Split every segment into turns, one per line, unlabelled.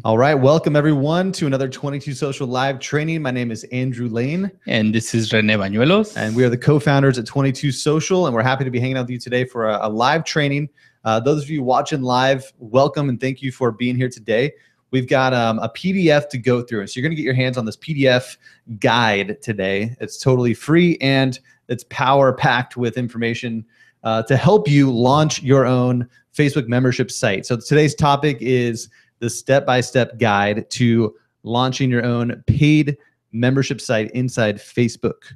All right, welcome everyone to another 22 Social Live training. My name is Andrew Lane.
And this is Rene Bañuelos.
And we are the co-founders at 22 Social, and we're happy to be hanging out with you today for a live training. Those of you watching live, welcome and thank you for being here today. We've got a PDF to go through. So you're going to get your hands on this PDF guide today. It's totally free and it's power-packed with information to help you launch your own Facebook membership site. So today's topic is the step-by-step guide to launching your own paid membership site inside Facebook.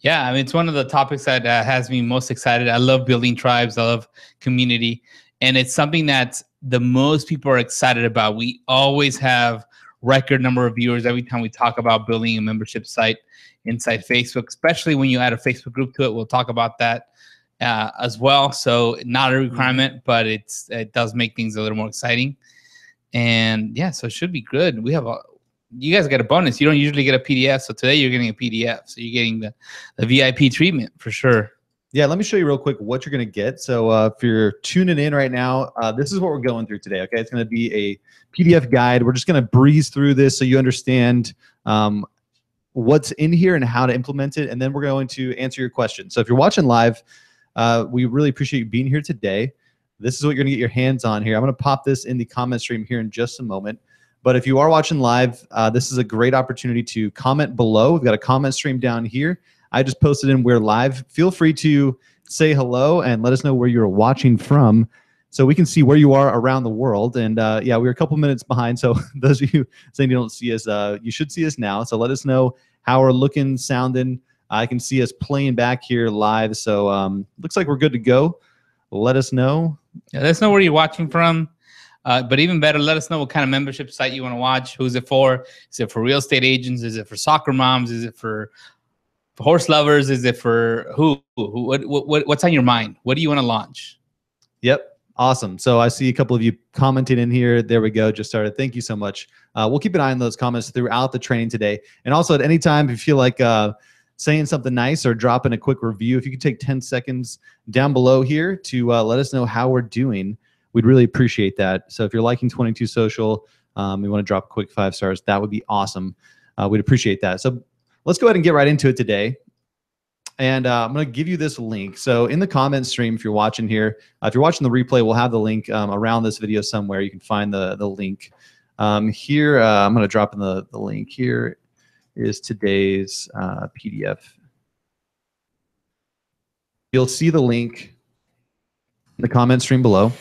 Yeah, I mean, it's one of the topics that has me most excited. I love building tribes. I love community. And it's something that the most people are excited about. We always have record number of viewers every time we talk about building a membership site inside Facebook, especially when you add a Facebook group to it. We'll talk about that as well. So not a requirement, but it does make things a little more exciting. And yeah, so it should be good. You guys get a bonus. You don't usually get a PDF. So today you're getting a PDF. So you're getting the VIP treatment for sure.
Yeah, let me show you real quick what you're going to get. So if you're tuning in right now, this is what we're going through today. Okay, it's going to be a PDF guide. We're just going to breeze through this so you understand what's in here and how to implement it. And then we're going to answer your questions. So if you're watching live, we really appreciate you being here today. This is what you're going to get your hands on here. I'm going to pop this in the comment stream here in just a moment. But if you are watching live, this is a great opportunity to comment below. We've got a comment stream down here. I just posted in We're Live. Feel free to say hello and let us know where you're watching from so we can see where you are around the world. And yeah, we're a couple minutes behind. So those of you saying you don't see us, you should see us now. So let us know how we're looking, sounding. I can see us playing back here live. So looks like we're good to go. Let us know.
Yeah, let us know where you're watching from. But even better, let us know what kind of membership site you want to watch. Who's it for? Is it for real estate agents? Is it for soccer moms? Is it for horse lovers? Is it for who? What's on your mind? What do you want to launch?
Yep. Awesome. So I see a couple of you commenting in here. There we go. Just started. Thank you so much. We'll keep an eye on those comments throughout the training today. And also at any time, if you feel like saying something nice or dropping a quick review, if you could take 10 seconds down below here to let us know how we're doing, we'd really appreciate that. So if you're liking 22 Social, you want to drop a quick 5 stars, that would be awesome. We'd appreciate that. So let's go ahead and get right into it today. And I'm going to give you this link. So in the comment stream, if you're watching here, if you're watching the replay, we'll have the link around this video somewhere. You can find the link. Here, I'm going to drop in the link. Here is today's PDF. You'll see the link in the comment stream below.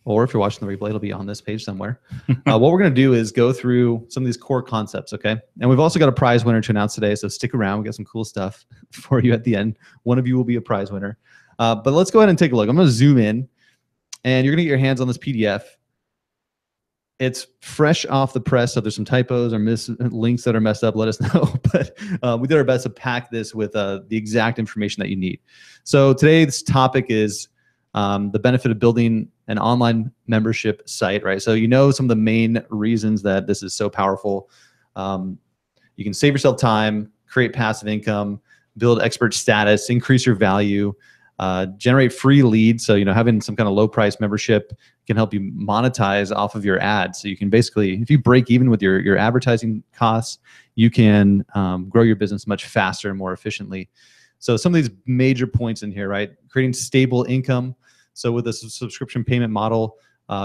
Or if you're watching the replay, it'll be on this page somewhere. What we're going to do is go through some of these core concepts, okay? And we've also got a prize winner to announce today, so stick around. We got some cool stuff for you at the end. One of you will be a prize winner. But let's go ahead and take a look. I'm going to zoom in, and you're going to get your hands on this PDF. It's fresh off the press, so if there's some typos or links that are messed up, let us know. But we did our best to pack this with the exact information that you need. So today's topic is the benefit of building an online membership site, right? So you know some of the main reasons that this is so powerful. You can save yourself time, create passive income, build expert status, increase your value, generate free leads. So having some kind of low price membership can help you monetize off of your ads. So you can basically, if you break even with your advertising costs, you can grow your business much faster and more efficiently. So some of these major points in here, right? Creating stable income. So with a subscription payment model,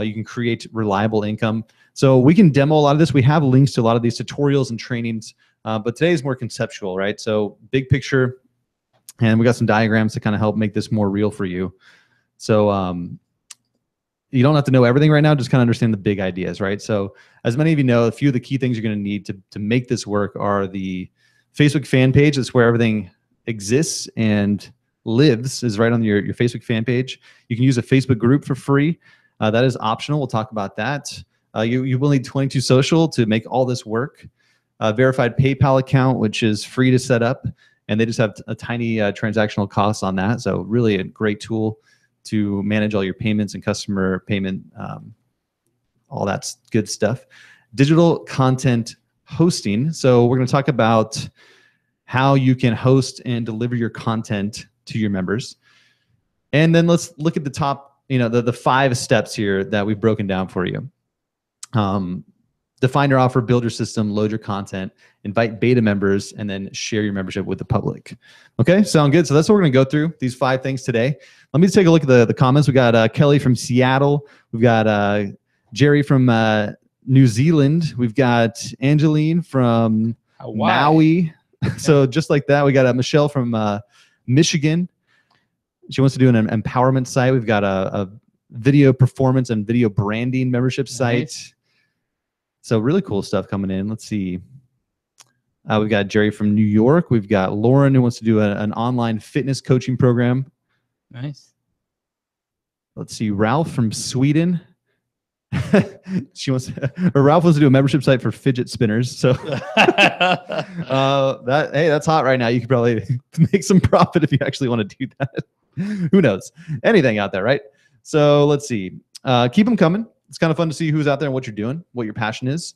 you can create reliable income. So we can demo a lot of this. We have links to a lot of these tutorials and trainings, but today is more conceptual, right? So big picture, and we got some diagrams to kind of help make this more real for you. So you don't have to know everything right now, just kind of understand the big ideas, right? So as many of you know, a few of the key things you're going to need to make this work are the Facebook fan page. That's where everything exists and lives, is right on your Facebook fan page. You can use a Facebook group for free. That is optional. We'll talk about that. You will need 22 Social to make all this work. Verified PayPal account, which is free to set up, and they just have a tiny transactional cost on that. So really a great tool to manage all your payments and customer payment, all that good stuff. Digital content hosting. So we're going to talk about how you can host and deliver your content to your members. And then let's look at the top, the 5 steps here that we've broken down for you. define your offer, build your system, load your content, invite beta members, and then share your membership with the public. Okay, sound good? So that's what we're going to go through, these 5 things today. Let me take a look at the comments. We got Kelly from Seattle. We've got Jerry from New Zealand. We've got Angeline from Maui. So just like that, we got Michelle from Michigan. She wants to do an empowerment site. We've got a video performance and video branding membership site. So really cool stuff coming in. Let's see. We've got Jerry from New York. We've got Lauren who wants to do an online fitness coaching program.
Nice.
Let's see. Ralph from Sweden. Ralph wants to do a membership site for fidget spinners. So that's hot right now. You could probably make some profit if you actually want to do that. Who knows? Anything out there, right? So let's see. Keep them coming. It's kind of fun to see who's out there and what you're doing, what your passion is.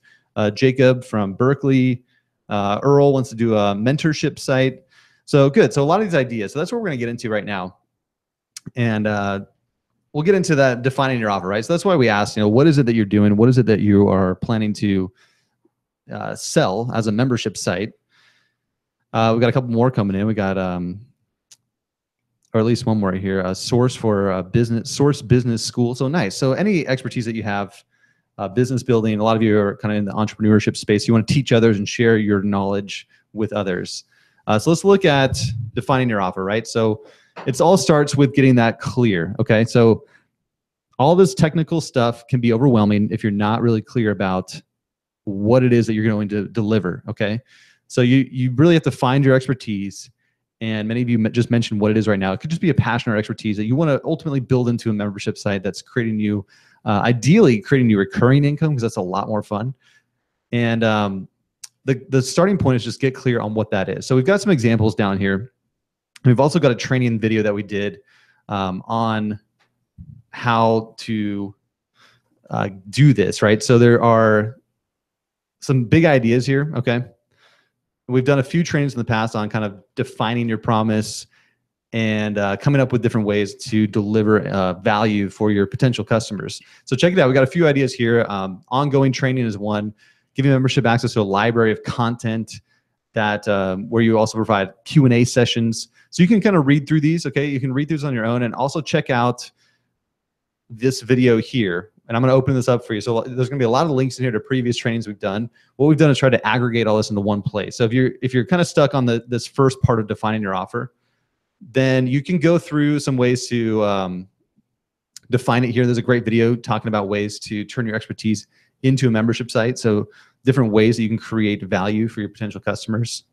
Jacob from Berkeley. Earl wants to do a mentorship site. So good. So a lot of these ideas. So that's what we're going to get into right now. And we'll get into that defining your offer, right? So that's why we asked, what is it that you're doing? What is it that you are planning to sell as a membership site? We got a couple more coming in. We got, or at least one more right here, a source business school. So nice. So any expertise that you have, business building, a lot of you are kind of in the entrepreneurship space. You want to teach others and share your knowledge with others. So let's look at defining your offer, right? So it all starts with getting that clear, okay? So all this technical stuff can be overwhelming if you're not really clear about what it is that you're going to deliver, okay? So you really have to find your expertise, and many of you just mentioned what it is right now. It could just be a passion or expertise that you want to ultimately build into a membership site that's creating you, ideally creating you recurring income, because that's a lot more fun. And the starting point is just get clear on what that is. So we've got some examples down here. We've also got a training video that we did on how to do this, right? So there are some big ideas here, okay? We've done a few trainings in the past on kind of defining your promise and coming up with different ways to deliver value for your potential customers. So check it out. We got a few ideas here. Ongoing training is one. Giving membership access to a library of content that where you also provide Q&A sessions. So you can kind of read through these, okay? You can read these on your own, and also check out this video here. And I'm going to open this up for you. So there's going to be a lot of links in here to previous trainings we've done. What we've done is try to aggregate all this into one place. So if you're kind of stuck on this first part of defining your offer, then you can go through some ways to define it here. There's a great video talking about ways to turn your expertise into a membership site. So different ways that you can create value for your potential customers.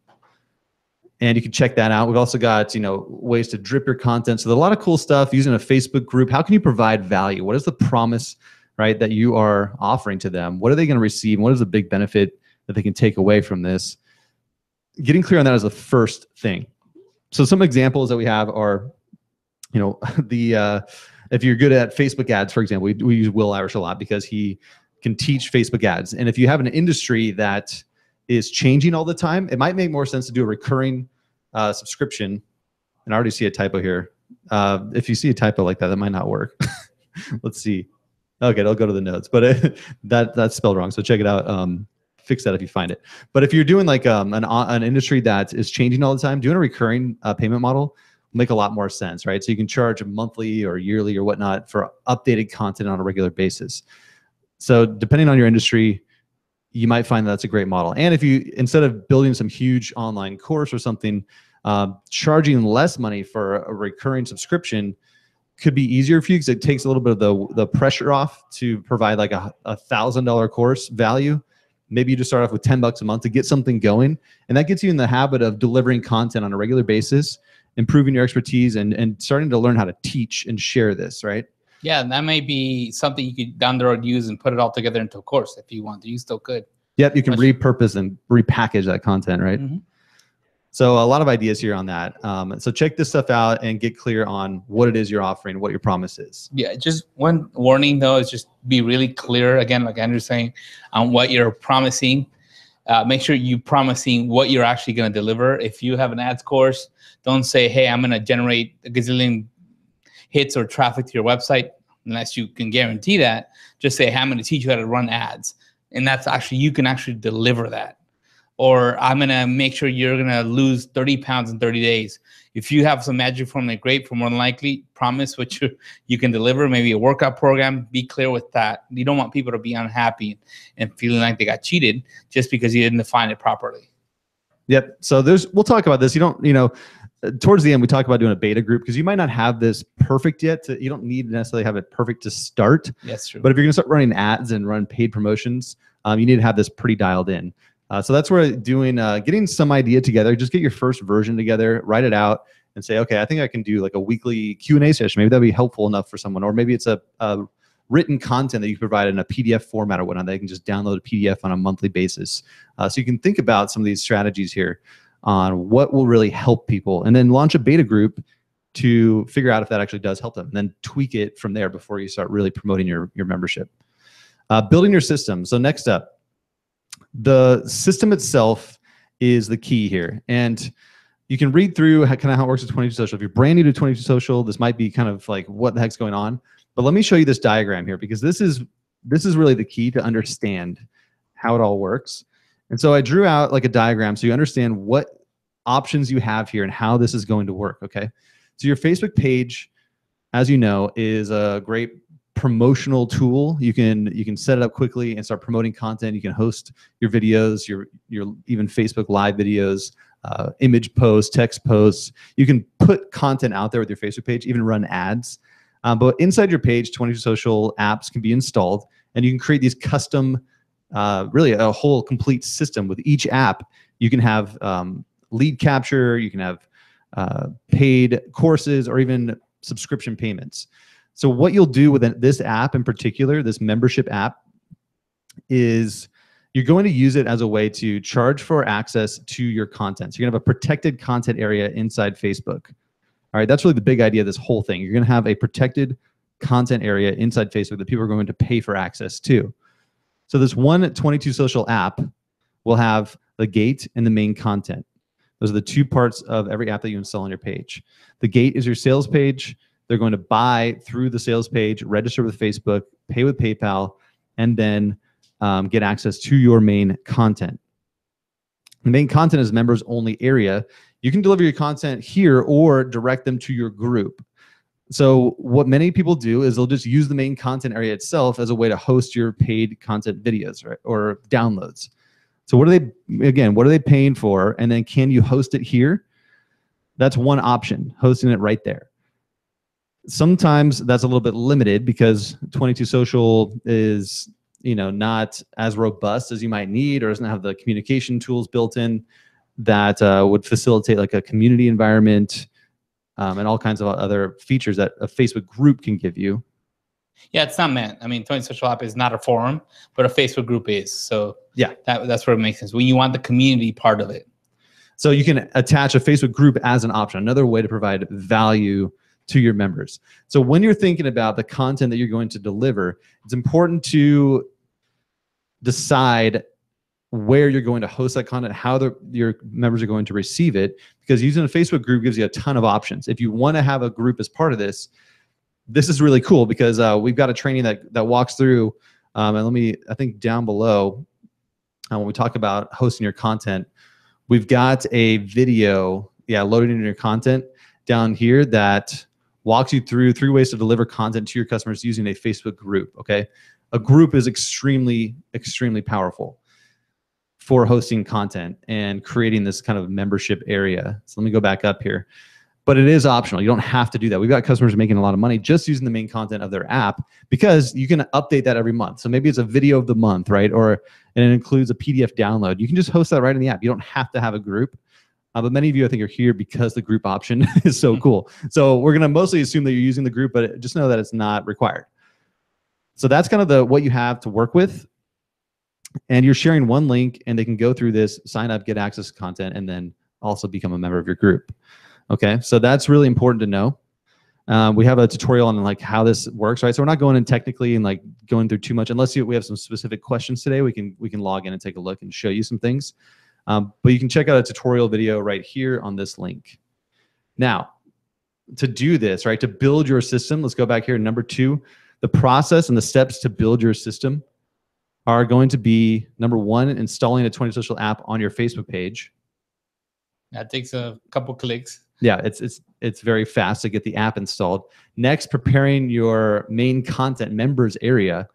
And you can check that out. We've also got, ways to drip your content. So there's a lot of cool stuff using a Facebook group. How can you provide value? What is the promise, right, that you are offering to them? What are they going to receive? What is the big benefit that they can take away from this? Getting clear on that is the first thing. So some examples that we have are, if you're good at Facebook ads, for example, we use Will Irish a lot because he can teach Facebook ads. And if you have an industry that is changing all the time, it might make more sense to do a recurring subscription. And I already see a typo here. If you see a typo like that, that might not work. Let's see. Okay, it'll go to the notes, but that's spelled wrong. So check it out. Fix that if you find it. But if you're doing like an industry that is changing all the time, doing a recurring payment model will make a lot more sense, right? So you can charge monthly or yearly or whatnot for updated content on a regular basis. So depending on your industry, you might find that's a great model. And if you, instead of building some huge online course or something, charging less money for a recurring subscription could be easier for you because it takes a little bit of the pressure off to provide like a $1,000 course value. Maybe you just start off with $10 a month to get something going. And that gets you in the habit of delivering content on a regular basis, improving your expertise, and starting to learn how to teach and share this, right?
Yeah, and that may be something you could down the road use and put it all together into a course if you want to. You still could.
Yep, you can repurpose and repackage that content, right?
Mm-hmm.
So a lot of ideas here on that. So check this stuff out and get clear on what it is you're offering, what your promise is.
Yeah, just one warning though is just be really clear, again, like Andrew's saying, on what you're promising. Make sure you're promising what you're actually going to deliver. If you have an ads course, don't say, hey, I'm going to generate a gazillion hits or traffic to your website, unless you can guarantee that. Just say, hey, I'm going to teach you how to run ads. and that's actually, you can actually deliver that. Or I'm going to make sure you're going to lose 30 pounds in 30 days. If you have some magic formula, great. For more than likely, promise what you can deliver, maybe a workout program. Be clear with that. You don't want people to be unhappy and feeling like they got cheated just because you didn't define it properly.
Yep. So we'll talk about this. You don't, towards the end, we talk about doing a beta group because you might not have this perfect yet. You don't need to necessarily have it perfect to start.
That's true.
But if you're going to start running ads and run paid promotions, you need to have this pretty dialed in. So that's where getting some idea together. Just get your first version together, write it out, and say, okay, I think I can do like a weekly Q&A session. Maybe that'd be helpful enough for someone, or maybe it's a written content that you provide in a PDF format or whatnot. They can just download a PDF on a monthly basis. So you can think about some of these strategies here on what will really help people, and then launch a beta group to figure out if that actually does help them, and then tweak it from there before you start really promoting your membership. Building your system. So next up, the system itself is the key here. And you can read through how it works with 22 Social. If you're brand new to 22 Social, this might be kind of like, what the heck's going on? But let me show you this diagram here, because this is really the key to understand how it all works. And so I drew out like a diagram so you understand what options you have here and how this is going to work, okay? So your Facebook page, as you know, is a great promotional tool. You can set it up quickly and start promoting content. You can host your videos, your even Facebook live videos, image posts, text posts. You can put content out there with your Facebook page, even run ads. But inside your page, 22 Social apps can be installed, and you can create these custom, really a whole complete system with each app. You can have lead capture, you can have paid courses, or even subscription payments. So what you'll do with this app in particular, this membership app, is you're going to use it as a way to charge for access to your content. So you're going to have a protected content area inside Facebook. All right, that's really the big idea of this whole thing. You're going to have a protected content area inside Facebook that people are going to pay for access to. So this one 22 Social app will have the gate and the main content. Those are the two parts of every app that you install on your page. The gate is your sales page. They're going to buy through the sales page, register with Facebook, pay with PayPal, and then get access to your main content. The main content is members only area. You can deliver your content here or direct them to your group. So what many people do is they'll just use the main content area itself as a way to host your paid content videos, right, or downloads. So what are they paying for? And then can you host it here? That's one option, hosting it right there. Sometimes that's a little bit limited because 22 Social is, not as robust as you might need, or doesn't have the communication tools built in that would facilitate like a community environment and all kinds of other features that a Facebook group can give you.
Yeah, it's not meant. 22 Social app is not a forum, but a Facebook group is. So
yeah,
that's where it makes sense. When you want the community part of it.
So you can attach a Facebook group as an option, another way to provide value to your members. So when you're thinking about the content that you're going to deliver, it's important to decide where you're going to host that content, how your members are going to receive it, because using a Facebook group gives you a ton of options. If you want to have a group as part of this, this is really cool because we've got a training that walks through, and I think down below, when we talk about hosting your content, we've got a video, loaded into your content down here that walks you through 3 ways to deliver content to your customers using a Facebook group, okay? A group is extremely, extremely powerful for hosting content and creating this kind of membership area. So let me go back up here. But it is optional. You don't have to do that. We've got customers making a lot of money just using the main content of their app because you can update that every month. So maybe it's a video of the month, right? And it includes a PDF download. You can just host that right in the app. You don't have to have a group. But many of you, I think, are here because the group option is so cool. So we're going to mostly assume that you're using the group, but just know that it's not required. So that's kind of what you have to work with. And you're sharing one link, and they can go through this, sign up, get access to content, and then also become a member of your group. Okay, so that's really important to know. We have a tutorial on like how this works, right? So we're not going in technically and like going through too much. Unless we have some specific questions today, we can log in and take a look and show you some things. But you can check out a tutorial video right here on this link. Now, to do this, right, to build your system, let's go back here. Number 2, the process and the steps to build your system. are going to be, number one, installing a 20 Social app on your Facebook page.
That takes a couple clicks.
Yeah, it's very fast to get the app installed. Next, preparing your main content members area.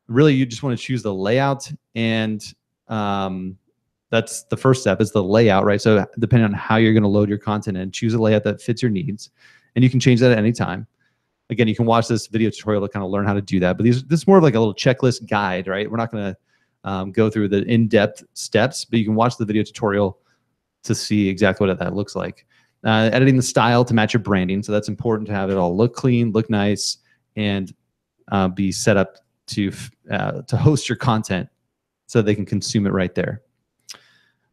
Really, you just want to choose the layout, and that's the first step, is the layout, right? So depending on how you're going to load your content in, choose a layout that fits your needs, and you can change that at any time. Again, you can watch this video tutorial to kind of learn how to do that, but this is more of like a little checklist guide, right? We're not going to go through the in-depth steps, but you can watch the video tutorial to see exactly what that looks like. Editing the style to match your branding. So that's important to have it all look clean, look nice, and be set up to host your content so they can consume it right there.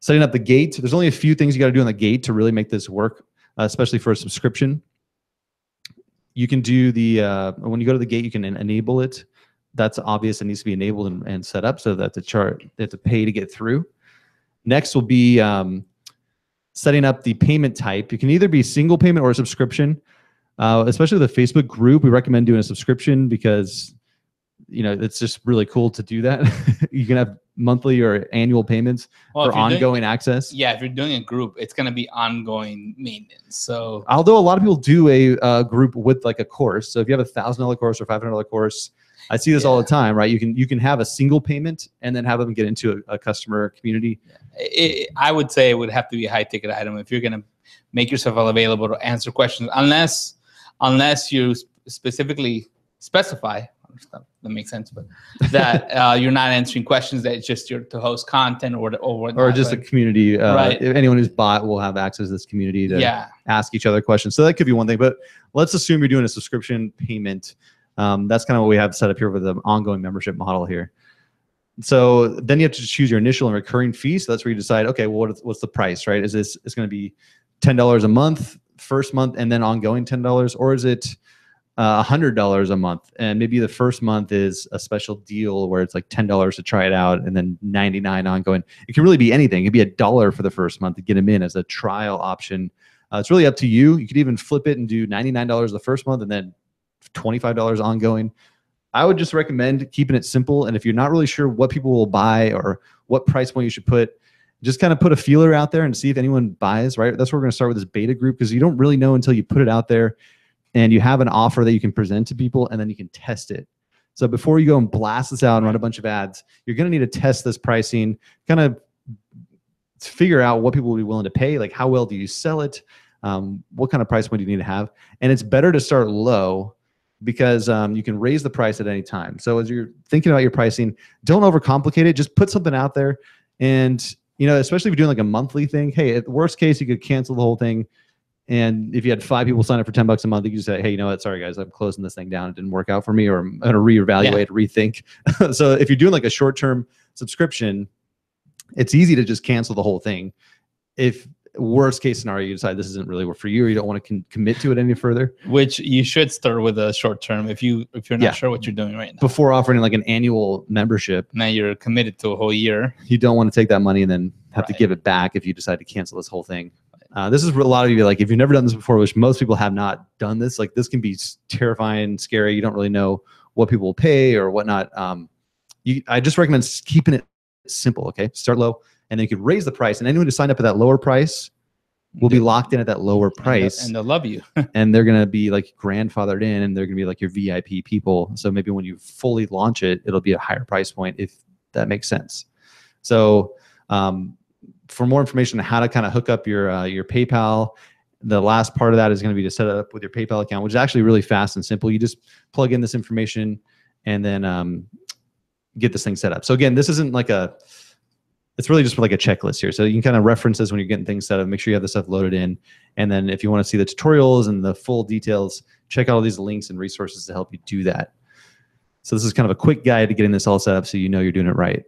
Setting up the gate. There's only a few things you got to do on the gate to really make this work, especially for a subscription. You can do the, when you go to the gate, you can enable it. That's obvious. It needs to be enabled and set up so that they have to pay to get through. Next will be setting up the payment type. You can either be single payment or a subscription. Especially with a Facebook group, we recommend doing a subscription because, you know, it's just really cool to do that. You can have monthly or annual payments for ongoing access.
Yeah, if you're doing a group, it's going to be ongoing maintenance. So,
although a lot of people do a group with like a course. So if you have $1,000 course or $500 course, I see this all the time, right? You can have a single payment and then have them get into a customer community.
I would say it would have to be a high ticket item if you're going to make yourself available to answer questions, unless you specifically specify. That makes sense, but that you're not answering questions, that it's just to host content or
just a community. Right. If anyone who's bought will have access to this community to ask each other questions. So that could be one thing, but let's assume you're doing a subscription payment. That's kind of what we have set up here with the ongoing membership model here. So then you have to choose your initial and recurring fee. So that's where you decide, okay, well, what's the price, right? Is this, it's going to be $10 a month, first month, and then ongoing $10, or is it $100 a month, and maybe the first month is a special deal where it's like $10 to try it out and then $99 ongoing. It can really be anything. It could be $1 for the first month to get them in as a trial option. It's really up to you. You could even flip it and do $99 the first month and then $25 ongoing. I would just recommend keeping it simple, and if you're not really sure what people will buy or what price point you should put, just kind of put a feeler out there and see if anyone buys, right? That's where we're going to start with this beta group, because you don't really know until you put it out there and you have an offer that you can present to people, and then you can test it. So before you go and blast this out and run a bunch of ads, you're going to need to test this pricing, kind of figure out what people will be willing to pay, like how well do you sell it, what kind of price point do you need to have. And it's better to start low, because you can raise the price at any time. So as you're thinking about your pricing, don't overcomplicate it. Just put something out there. And, you know, especially if you're doing like a monthly thing, hey, at the worst case, you could cancel the whole thing. And if you had 5 people sign up for $10 a month, you could just say, hey, you know what? Sorry, guys, I'm closing this thing down. It didn't work out for me, or I'm going to reevaluate, rethink. So if you're doing like a short-term subscription, it's easy to just cancel the whole thing. If worst case scenario, you decide this isn't really for you, or you don't want to commit to it any further, which
you should start with a short-term if you're not sure what you're doing right now.
Before offering like an annual membership,
now you're committed to a whole year.
You don't want to take that money and then have to give it back if you decide to cancel this whole thing. This is a lot of you, like, if you've never done this before, which most people have not done this, like this can be terrifying, scary. You don't really know what people will pay or whatnot. I just recommend keeping it simple. Okay, start low, and then you could raise the price, and anyone who signed up at that lower price will be locked in at that lower price,
and they'll love you.
And they're gonna be like grandfathered in, and they're gonna be like your VIP people. So maybe when you fully launch it, it'll be a higher price point, if that makes sense. So for more information on how to kind of hook up your PayPal, the last part of that is going to be to set it up with your PayPal account, which is actually really fast and simple. You just plug in this information and then get this thing set up. So again, this isn't like it's really just like a checklist here. So you can kind of reference this when you're getting things set up, make sure you have the stuff loaded in. And then if you want to see the tutorials and the full details, check out all these links and resources to help you do that. So this is kind of a quick guide to getting this all set up so you know you're doing it right.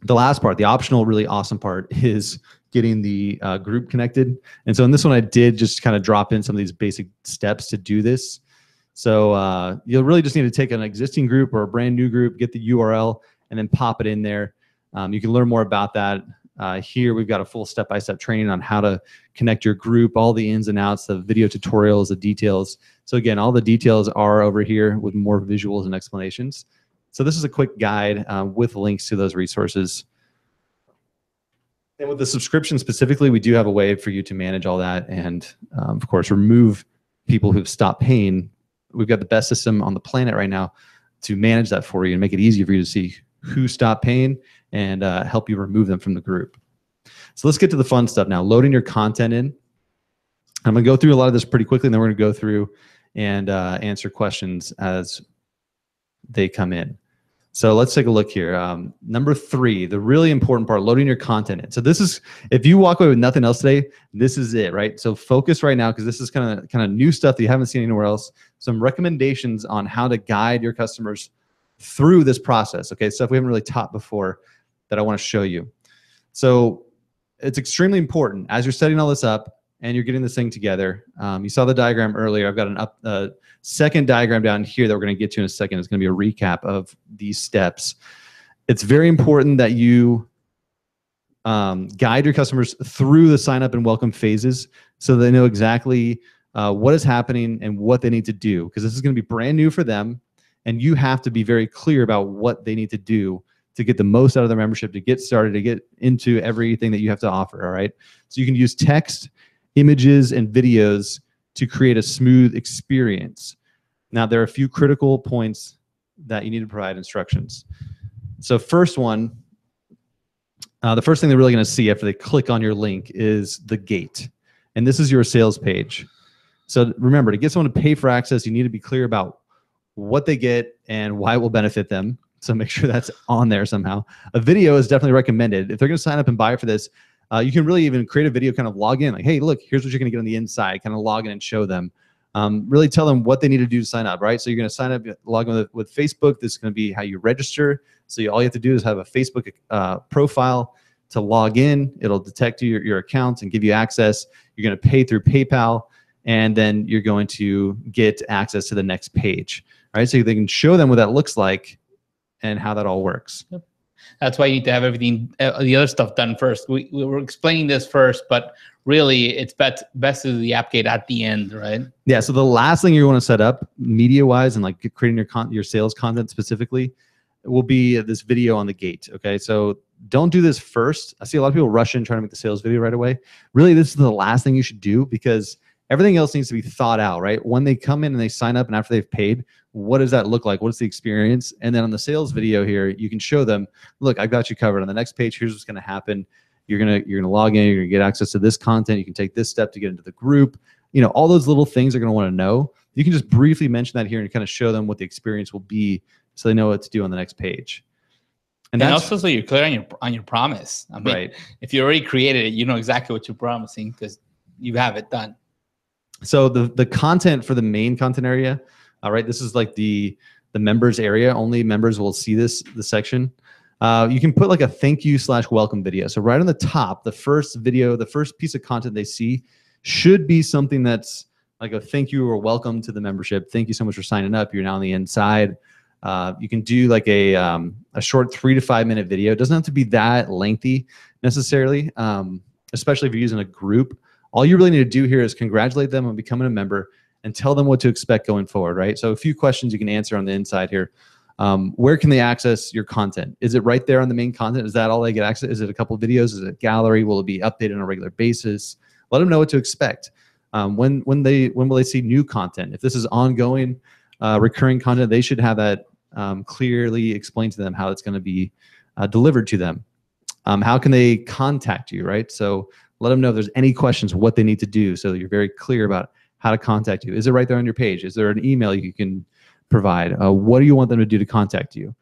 The last part, the optional, really awesome part, is getting the group connected. And so in this one, I did just kind of drop in some of these basic steps to do this. So you'll really just need to take an existing group or a brand new group, get the URL, and then pop it in there. You can learn more about that. Here we've got a full step-by-step training on how to connect your group, all the ins and outs, the video tutorials, the details. So again, all the details are over here with more visuals and explanations. So this is a quick guide with links to those resources. And with the subscription specifically, we do have a way for you to manage all that and, of course, remove people who've stopped paying. We've got the best system on the planet right now to manage that for you and make it easier for you to see who stopped paying and help you remove them from the group. So let's get to the fun stuff now, loading your content in. I'm going to go through a lot of this pretty quickly, and then we're going to go through and answer questions as they come in. So let's take a look here. Number 3, the really important part, loading your content in. So this is, if you walk away with nothing else today, this is it, right? So focus right now, because this is kind of new stuff that you haven't seen anywhere else. Some recommendations on how to guide your customers through this process, okay? Stuff we haven't really taught before that I want to show you. So it's extremely important as you're setting all this up and you're getting this thing together. You saw the diagram earlier. I've got an second diagram down here that we're going to get to in a second. It's going to be a recap of these steps. It's very important that you guide your customers through the sign up and welcome phases so they know exactly what is happening and what they need to do, because this is going to be brand new for them, and you have to be very clear about what they need to do to get the most out of their membership, to get started, to get into everything that you have to offer, all right? So you can use text, images, and videos to create a smooth experience. Now, there are a few critical points that you need to provide instructions. So first one, the first thing they're really going to see after they click on your link is the gate. And this is your sales page. So remember, to get someone to pay for access, you need to be clear about what they get and why it will benefit them. So make sure that's on there somehow. A video is definitely recommended. If they're going to sign up and buy for this, you can really even create a video, kind of log in, like, hey, look, here's what you're going to get on the inside, kind of log in and show them. Really tell them what they need to do to sign up, right? So you're going to sign up, log in with Facebook. This is going to be how you register. So all you have to do is have a Facebook profile to log in. It'll detect your account and give you access. You're going to pay through PayPal, and then you're going to get access to the next page, right? So they can show them what that looks like and how that all works.
Yep. That's why you need to have everything, the other stuff done first. We were explaining this first, but really it's best to do the app gate at the end, right? Yeah.
So the last thing you want to set up media-wise and like creating your sales content specifically will be this video on the gate. Okay. So don't do this first. I see a lot of people rush in trying to make the sales video right away. Really, this is the last thing you should do, because everything else needs to be thought out, right? When they come in and they sign up and after they've paid, what does that look like? What is the experience? And then on the sales video here, you can show them, look, I've got you covered. On the next page, here's what's going to happen. You're gonna log in. You're gonna get access to this content. You can take this step to get into the group. You know, all those little things they're gonna want to know. You can just briefly mention that here and kind of show them what the experience will be, so they know what to do on the next page.
And also, so you're clear on your promise. I mean, right. If you already created it, you know exactly what you're promising because you have it done.
So the content for the main content area, all right, this is like the members area. Only members will see the section. You can put like a thank you / welcome video. So right on the top, the first video, the first piece of content they see should be something that's like a thank you or welcome to the membership. Thank you so much for signing up. You're now on the inside. You can do like a short 3 to 5 minute video. It doesn't have to be that lengthy necessarily, especially if you're using a group. All you really need to do here is congratulate them on becoming a member and tell them what to expect going forward, right? So a few questions you can answer on the inside here. Where can they access your content? Is it right there on the main content? Is that all they get access? Is it a couple of videos? Is it a gallery? Will it be updated on a regular basis? Let them know what to expect. When will they see new content? If this is ongoing, recurring content, they should have that clearly explained to them how it's going to be delivered to them. How can they contact you, right? So let them know if there's any questions, what they need to do, so that you're very clear about how to contact you. Is it right there on your page? Is there an email you can provide? What do you want them to do to contact you?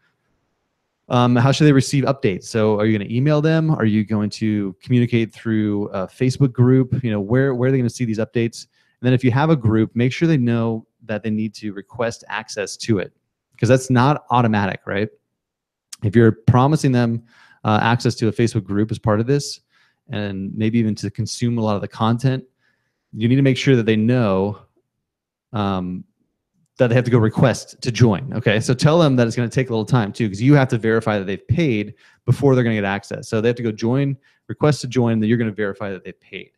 How should they receive updates? So are you going to email them? Are you going to communicate through a Facebook group? You know, where are they going to see these updates? And then if you have a group, make sure they know that they need to request access to it, because that's not automatic, right? If you're promising them access to a Facebook group as part of this, and maybe even to consume a lot of the content, you need to make sure that they know that they have to go request to join. Okay, so tell them that it's going to take a little time too, because you have to verify that they've paid before they're going to get access. So they have to go join, request to join, and then you're going to verify that they've paid.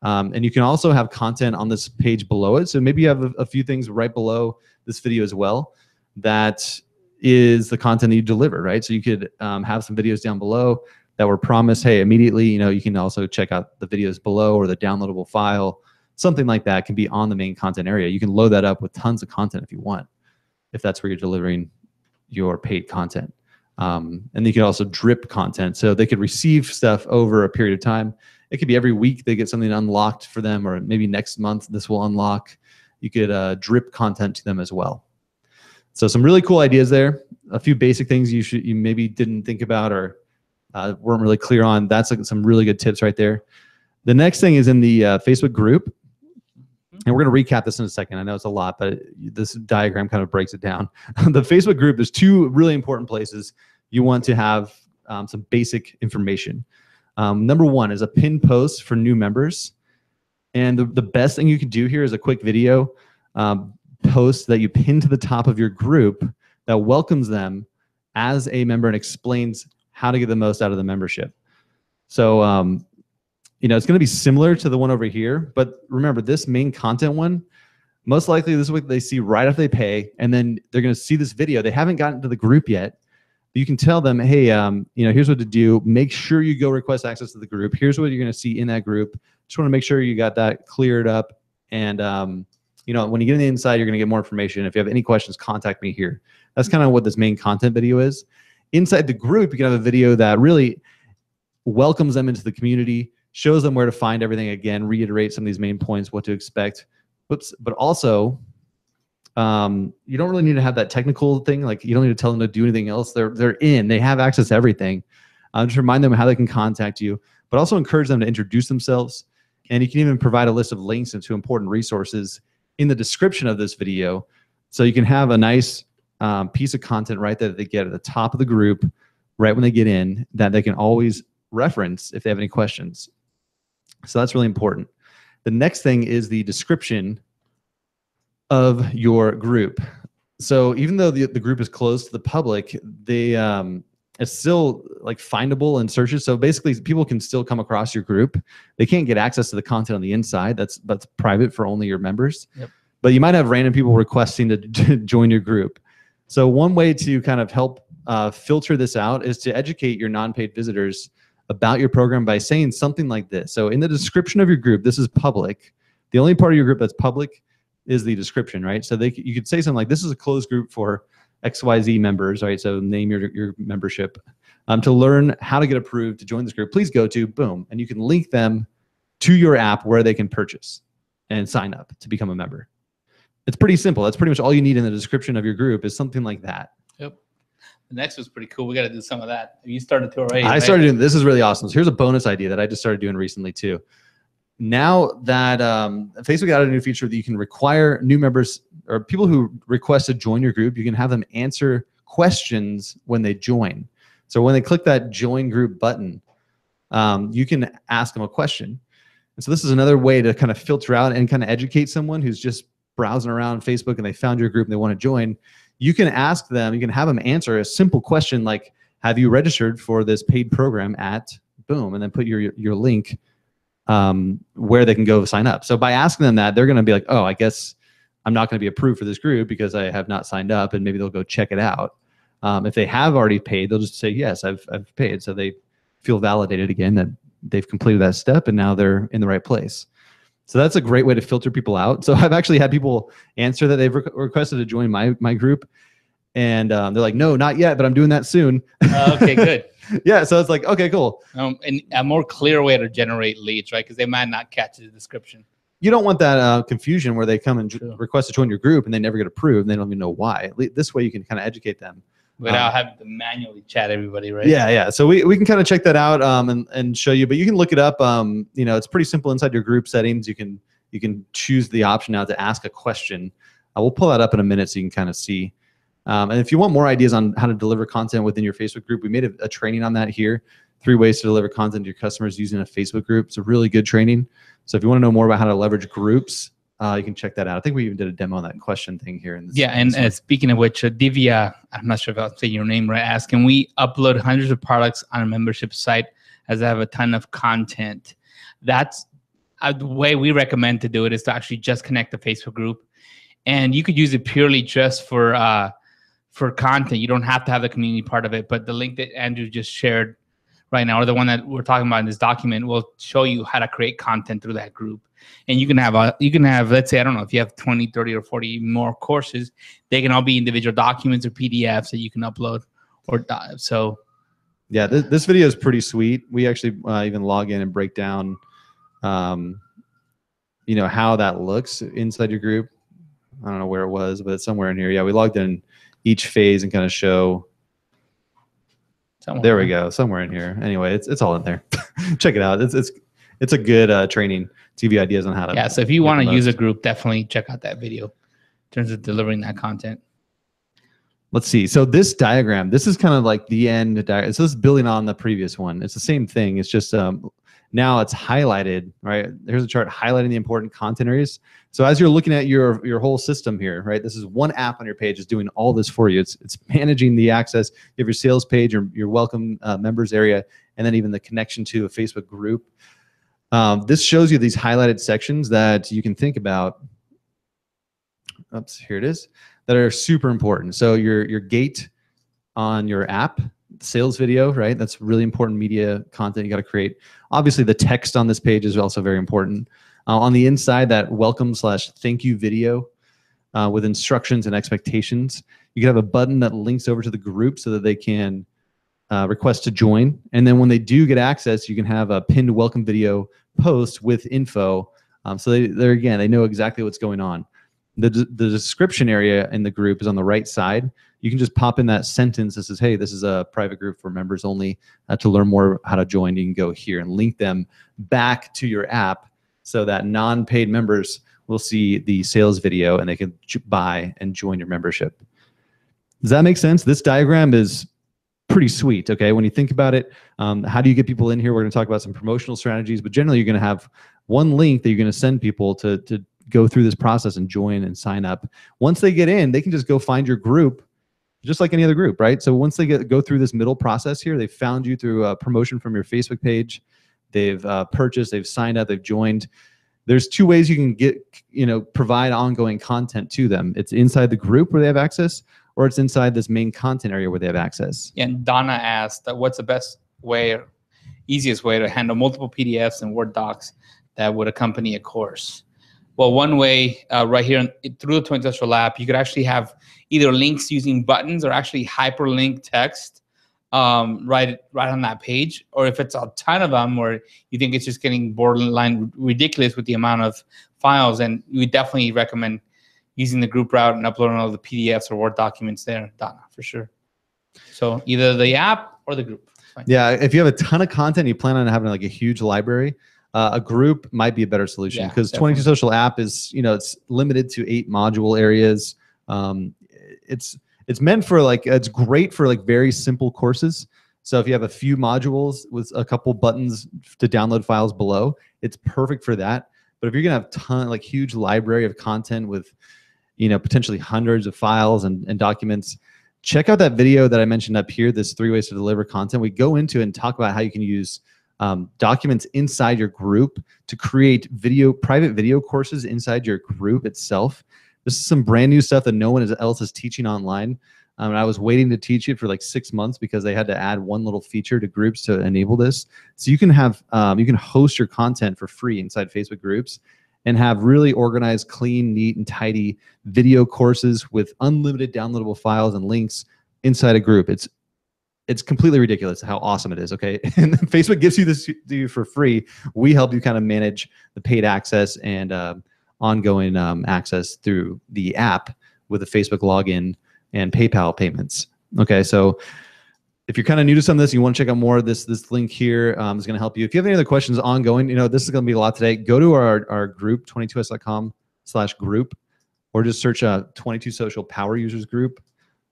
And you can also have content on this page below it. So maybe you have a few things right below this video as well that is the content that you deliver, right? So you could have some videos down below that were promised, hey, immediately, you can also check out the videos below or the downloadable file, something like that can be on the main content area. You can load that up with tons of content if you want, if that's where you're delivering your paid content. And you can also drip content. So they could receive stuff over a period of time. It could be every week they get something unlocked for them, or maybe next month this will unlock. You could drip content to them as well. So some really cool ideas there. A few basic things you maybe didn't think about or weren't really clear on. That's some really good tips right there. The next thing is in the Facebook group. And we're going to recap this in a second. I know it's a lot, but this diagram kind of breaks it down. The Facebook group, there's two really important places you want to have some basic information. Number one is a pinned post for new members. And the best thing you can do here is a quick video post that you pin to the top of your group that welcomes them as a member and explains how to get the most out of the membership. So, it's going to be similar to the one over here, but remember this main content one, most likely this is what they see right after they pay, and then they're going to see this video. They haven't gotten to the group yet. You can tell them, hey, here's what to do. Make sure you go request access to the group. Here's what you're going to see in that group. Just want to make sure you got that cleared up. And, when you get on the inside, you're going to get more information. If you have any questions, contact me here. That's kind of what this main content video is. Inside the group, you can have a video that really welcomes them into the community, shows them where to find everything again, reiterate some of these main points, what to expect. But also, you don't really need to have that technical thing. Like you don't need to tell them to do anything else. They're in. They have access to everything. Just remind them how they can contact you, but also encourage them to introduce themselves. And you can even provide a list of links into important resources in the description of this video, so you can have a nice piece of content right there that they get at the top of the group, right when they get in, that they can always reference if they have any questions. So that's really important. The next thing is the description of your group. So even though the group is closed to the public, it's still like findable in searches. So basically people can still come across your group. They can't get access to the content on the inside. That's private for only your members. Yep. But you might have random people requesting to join your group. So one way to kind of help filter this out is to educate your non-paid visitors about your program by saying something like this. So in the description of your group, this is public. The only part of your group that's public is the description, right? So you could say something like, this is a closed group for XYZ members, right? So name your membership. To learn how to get approved to join this group, please go to, boom, and you can link them to your app where they can purchase and sign up to become a member. It's pretty simple. That's pretty much all you need in the description of your group is something like that.
Yep. The next was pretty cool. We got to do some of that. You started to already.
I started doing, this is really awesome. So here's a bonus idea that I just started doing recently too. Now that Facebook added a new feature that you can require new members or people who request to join your group, you can have them answer questions when they join. So when they click that join group button, you can ask them a question. And so this is another way to kind of filter out and kind of educate someone who's just browsing around Facebook and they found your group and they want to join. You can ask them, you can have them answer a simple question like, have you registered for this paid program at boom, and then put your link where they can go sign up. So by asking them that, they're going to be like, oh, I guess I'm not going to be approved for this group because I have not signed up, and maybe they'll go check it out. If they have already paid, they'll just say, yes, I've paid. So they feel validated again that they've completed that step and now they're in the right place. So that's a great way to filter people out. So I've actually had people answer that they've requested to join my group, and they're like, no, not yet, but I'm doing that soon.
Okay, good.
Yeah, so it's like, okay, cool.
And a more clear way to generate leads, right? Because they might not catch the description.
You don't want that confusion where they come and request to join your group and they never get approved and they don't even know why. This way you can kind of educate them.
Without having to manually chat everybody, right?
Yeah. So we can kind of check that out and show you, but you can look it up. It's pretty simple inside your group settings. You can choose the option now to ask a question. We'll pull that up in a minute so you can kind of see. And if you want more ideas on how to deliver content within your Facebook group, we made a training on that here. 3 ways to deliver content to your customers using a Facebook group. It's a really good training. So if you want to know more about how to leverage groups, you can check that out. I think we even did a demo on that question thing here.
And speaking of which, Divya, I'm not sure if I'll say your name right, asked, can we upload hundreds of products on a membership site as I have a ton of content? That's the way we recommend to do it, is to actually just connect the Facebook group. And you could use it purely just for for content. You don't have to have the community part of it, but the link that Andrew just shared right now, or the one that we're talking about in this document, will show you how to create content through that group. And you can have, let's say, I don't know, if you have 20, 30, or 40 more courses, they can all be individual documents or PDFs that you can upload or so.
Yeah, this video is pretty sweet. We actually even log in and break down, you know, how that looks inside your group. I don't know where it was, but it's somewhere in here. Yeah, we logged in each phase and kind of show. There we go, somewhere in here. Anyway, it's all in there. Check it out. It's a good training to give you ideas on how to.
Yeah, so if you want to use a group, definitely check out that video in terms of delivering that content.
Let's see. So this diagram, this is kind of like the end diagram. So this is building on the previous one. It's the same thing. It's just now it's highlighted, right? Here's a chart highlighting the important content areas. So as you're looking at your whole system here, right? This is one app on your page is doing all this for you. It's managing the access. You have your sales page, your welcome members area, and then even the connection to a Facebook group. This shows you these highlighted sections that you can think about. Oops, here it is. That are super important. So your gate on your app, sales video, right? That's really important media content you got to create. Obviously, the text on this page is also very important. On the inside, that welcome/thank you video with instructions and expectations. You can have a button that links over to the group so that they can request to join. And then when they do get access, you can have a pinned welcome video post with info. So they know exactly what's going on. The description area in the group is on the right side. You can just pop in that sentence that says, hey, this is a private group for members only. To learn more how to join, you can go here and link them back to your app so that non-paid members will see the sales video and they can buy and join your membership. Does that make sense? This diagram is pretty sweet, okay? When you think about it, how do you get people in here? We're going to talk about some promotional strategies, but generally you're going to have one link that you're going to send people to go through this process and join and sign up. Once they get in, they can just go find your group just like any other group, right? So once they go through this middle process here, they found you through a promotion from your Facebook page, they've purchased, they've signed up, they've joined. There's two ways you can provide ongoing content to them. It's inside the group where they have access, or it's inside this main content area where they have access.
Yeah, and Donna asked that what's the best way or easiest way to handle multiple PDFs and Word docs that would accompany a course? Well, one way right here through the 20 Social app, you could actually have either links using buttons or actually hyperlink text right on that page. Or if it's a ton of them, or you think it's just getting borderline ridiculous with the amount of files, and we definitely recommend using the group route and uploading all the PDFs or Word documents there, Donna, for sure. So either the app or the group.
Yeah, if you have a ton of content, you plan on having like a huge library. A group might be a better solution because 22 Social app is, it's limited to 8 module areas. It's meant for it's great for like very simple courses. So if you have a few modules with a couple buttons to download files below, it's perfect for that. But if you're gonna have huge library of content with, potentially hundreds of files and documents, check out that video that I mentioned up here, this 3 ways to deliver content. We go into it and talk about how you can use documents inside your group to create private video courses inside your group itself. This is some brand new stuff that no one else is teaching online. And I was waiting to teach it for like 6 months because they had to add one little feature to groups to enable this. So you can have you can host your content for free inside Facebook groups and have really organized, clean, neat, and tidy video courses with unlimited downloadable files and links inside a group. It's completely ridiculous how awesome it is, okay? And Facebook gives you this to you for free. We help you kind of manage the paid access and ongoing access through the app with a Facebook login and PayPal payments. Okay, so if you're kind of new to some of this, you want to check out more of this link here is going to help you. If you have any other questions ongoing, this is going to be a lot today. Go to our group, 22s.com/group, or just search 22 Social Power Users Group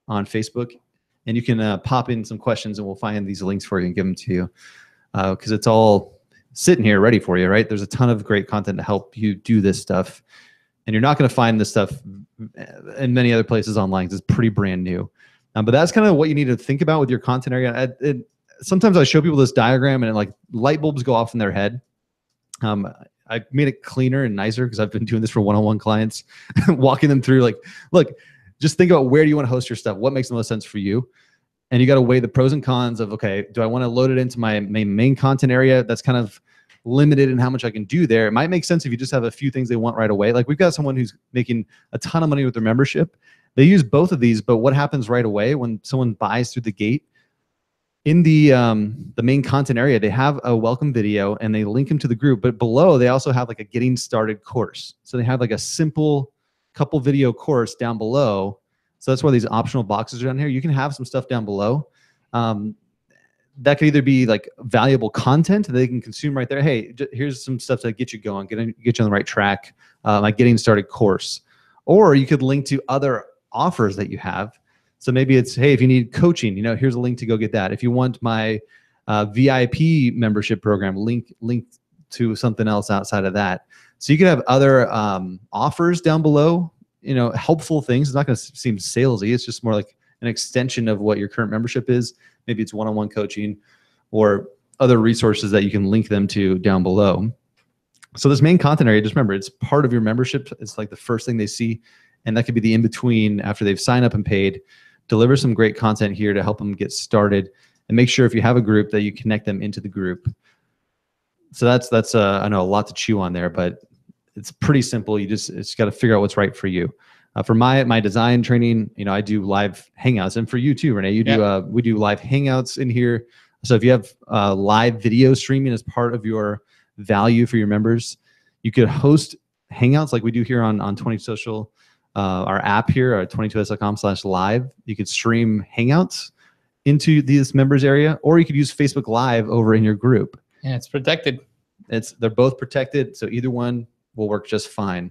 on Facebook. And you can pop in some questions and we'll find these links for you and give them to you because it's all sitting here ready for you, right? There's a ton of great content to help you do this stuff. And you're not going to find this stuff in many other places online because it's pretty brand new. But that's kind of what you need to think about with your content area. Sometimes I show people this diagram and light bulbs go off in their head. I made it cleaner and nicer because I've been doing this for one-on-one clients, walking them through look, just think about where do you want to host your stuff? What makes the most sense for you? And you got to weigh the pros and cons of, okay, do I want to load it into my main content area? That's kind of limited in how much I can do there. It might make sense if you just have a few things they want right away. Like we've got someone who's making a ton of money with their membership. They use both of these, but what happens right away when someone buys through the gate, in the main content area, they have a welcome video and they link them to the group, but below they also have like a getting started course. So they have like a simple couple video course down below. So that's why these optional boxes are down here. You can have some stuff down below. That could either be like valuable content that they can consume right there. Hey, here's some stuff to get you going, get you on the right track, like getting started course. Or you could link to other offers that you have. So maybe it's, hey, if you need coaching, here's a link to go get that. If you want my VIP membership program, link to something else outside of that. So you could have other offers down below, helpful things. It's not going to seem salesy. It's just more like an extension of what your current membership is. Maybe it's one-on-one coaching or other resources that you can link them to down below. So this main content area, just remember, it's part of your membership. It's like the first thing they see. And that could be the in-between after they've signed up and paid. Deliver some great content here to help them get started. And make sure if you have a group that you connect them into the group. So that's I know a lot to chew on there, but it's pretty simple. It's got to figure out what's right for you. For my design training, I do live hangouts, and for you too, Renee, we do live hangouts in here. So if you have live video streaming as part of your value for your members, you could host hangouts like we do here on 22 Social, our app here, 22s.com/live. You could stream hangouts into this members area, or you could use Facebook Live over in your group.
Yeah, it's protected.
They're both protected, so either one will work just fine.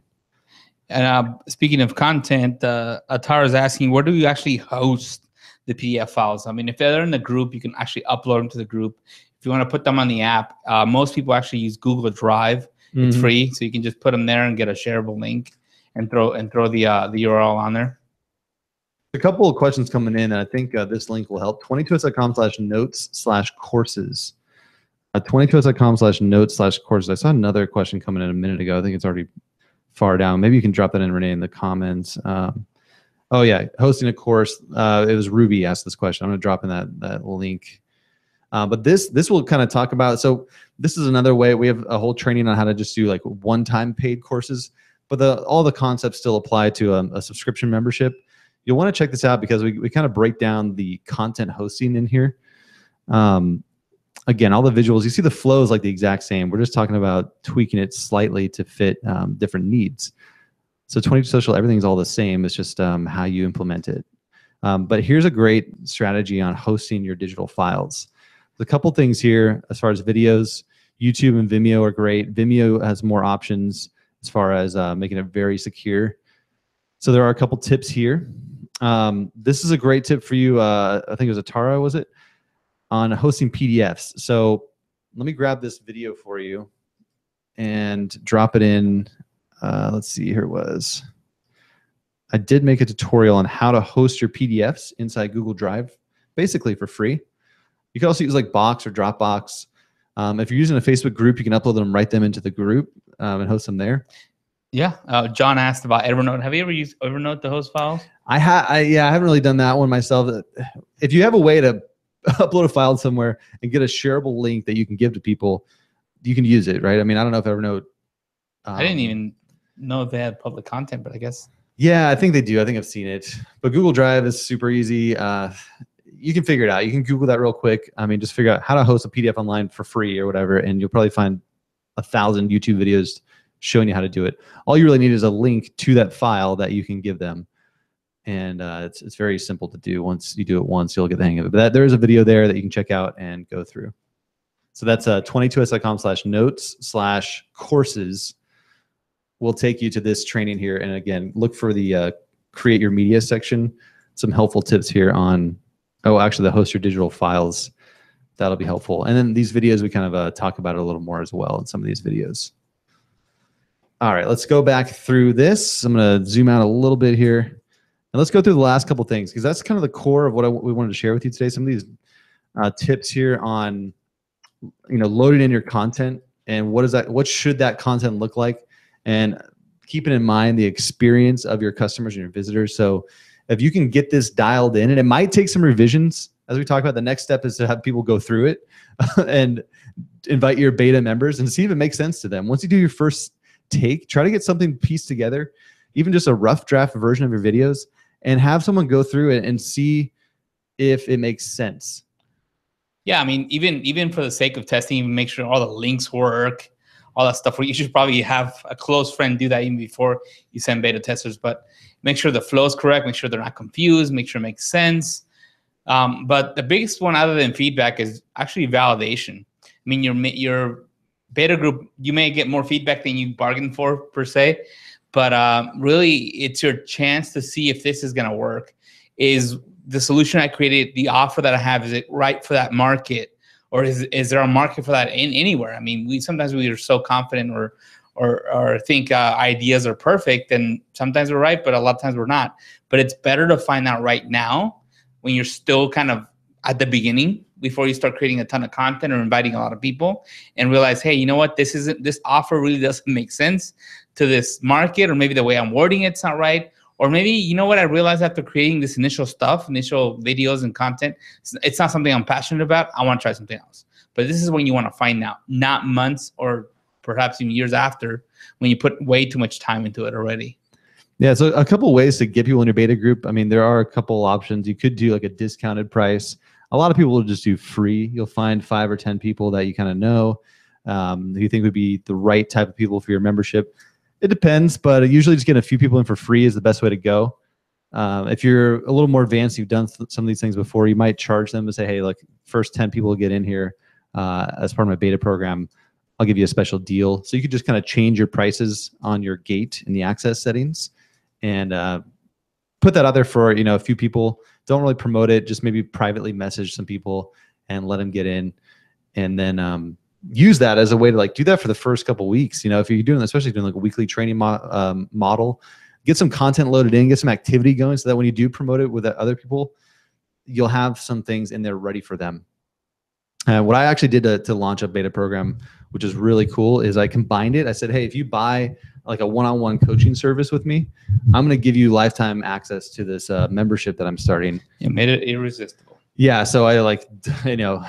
And speaking of content, Atara is asking, where do you actually host the PDF files? I mean, if they're in the group, you can actually upload them to the group. If you want to put them on the app, most people actually use Google Drive. It's free, so you can just put them there and get a shareable link and throw the URL on there.
A couple of questions coming in, and I think this link will help. 22s.com/notes/courses. 22s.com/notes/courses. I saw another question coming in a minute ago. I think it's already far down. Maybe you can drop that in, Renee, in the comments. Oh yeah, hosting a course. It was Ruby asked this question. I'm going to drop in that link. But this will kind of talk about. So this is another way. We have a whole training on how to just do like one-time paid courses, but all the concepts still apply to a subscription membership. You'll want to check this out because we kind of break down the content hosting in here. Again, all the visuals, you see the flow is like the exact same. We're just talking about tweaking it slightly to fit different needs. So 22 Social, everything's all the same. It's just how you implement it. But here's a great strategy on hosting your digital files. There's a couple things here as far as videos. YouTube and Vimeo are great. Vimeo has more options as far as making it very secure. So there are a couple tips here. This is a great tip for you. I think it was Atara, was it? On hosting PDFs. So let me grab this video for you and drop it in. Let's see, here it was. I did make a tutorial on how to host your PDFs inside Google Drive, basically for free. You can also use like Box or Dropbox. If you're using a Facebook group, you can upload them, write them into the group, and host them there.
Yeah. John asked about Evernote. Have you ever used Evernote to host files?
I haven't really done that one myself. If you have a way to upload a file somewhere and get a shareable link that you can give to people, you can use it, right? I mean, I don't know if Evernote.
I didn't even know they had public content, but I guess.
Yeah, I think they do. I think I've seen it. But Google Drive is super easy. You can figure it out. You can Google that real quick. I mean, just figure out how to host a PDF online for free or whatever, and you'll probably find 1,000 YouTube videos showing you how to do it. All you really need is a link to that file that you can give them. And it's very simple to do. Once you do it once, you'll get the hang of it. But there is a video there that you can check out and go through. So that's 22s.com/notes/courses will take you to this training here. And again, look for the create your media section. Some helpful tips here on, actually the host your digital files. That'll be helpful. And then these videos, we kind of talk about it a little more as well in some of these videos. All right, let's go back through this. I'm going to zoom out a little bit here. And let's go through the last couple things, because that's kind of the core of what we wanted to share with you today. Some of these tips here on, loading in your content and what should that content look like, and keeping in mind the experience of your customers and your visitors. So if you can get this dialed in, and it might take some revisions, as we talked about, the next step is to have people go through it and invite your beta members and see if it makes sense to them. Once you do your first take, try to get something pieced together, even just a rough draft version of your videos, and have someone go through it and see if it makes sense.
Yeah, I mean, even for the sake of testing, even make sure all the links work, all that stuff. You should probably have a close friend do that even before you send beta testers. But make sure the flow is correct, make sure they're not confused, make sure it makes sense. But the biggest one, other than feedback, is actually validation. I mean, your beta group, you may get more feedback than you bargained for, per se, but really, it's your chance to see if this is going to work. Is the solution I created, the offer that I have, is it right for that market, or is there a market for that anywhere? I mean, sometimes we are so confident or think ideas are perfect, and sometimes we're right, but a lot of times we're not. But it's better to find out right now, when you're still kind of at the beginning, before you start creating a ton of content or inviting a lot of people, and realize, hey, you know what, this offer really doesn't make sense to this market, or maybe the way I'm wording it's not right, or maybe, you know what, I realized after creating this initial videos and content, it's not something I'm passionate about. I want to try something else. But this is when you want to find out, not months or perhaps even years after, when you put way too much time into it already.
Yeah, so a couple ways to get people in your beta group. I mean, there are a couple options. You could do like a discounted price. A lot of people will just do free. You'll find 5 or 10 people that you kind of know, who you think would be the right type of people for your membership. It depends, but usually just getting a few people in for free is the best way to go. If you're a little more advanced, you've done some of these things before, you might charge them to say, hey, look, first 10 people get in here as part of my beta program, I'll give you a special deal. So you could just kind of change your prices on your gate in the access settings, and put that out there for, you know, a few people. Don't really promote it, just maybe privately message some people and let them get in, and then use that as a way to like do that for the first couple weeks. You know, if you're doing, especially doing like a weekly training model, get some content loaded in, get some activity going, so that when you do promote it with other people, you'll have some things in there ready for them. What I actually did to launch a beta program, which is really cool, is I combined it. I said, hey, if you buy like a one-on-one coaching service with me, I'm going to give you lifetime access to this membership that I'm starting.
You made it irresistible.
Yeah, so I like, you know,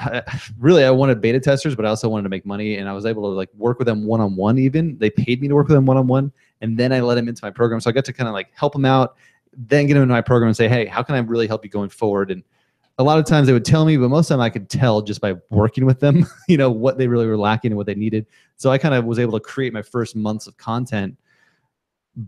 really I wanted beta testers, but I also wanted to make money, and I was able to like work with them one-on-one. Even they paid me to work with them one-on-one, and then I let them into my program. So I got to kind of like help them out, then get them into my program and say, hey, how can I really help you going forward? And a lot of times they would tell me, but most of the time I could tell just by working with them, you know, what they really were lacking and what they needed. So I kind of was able to create my first months of content,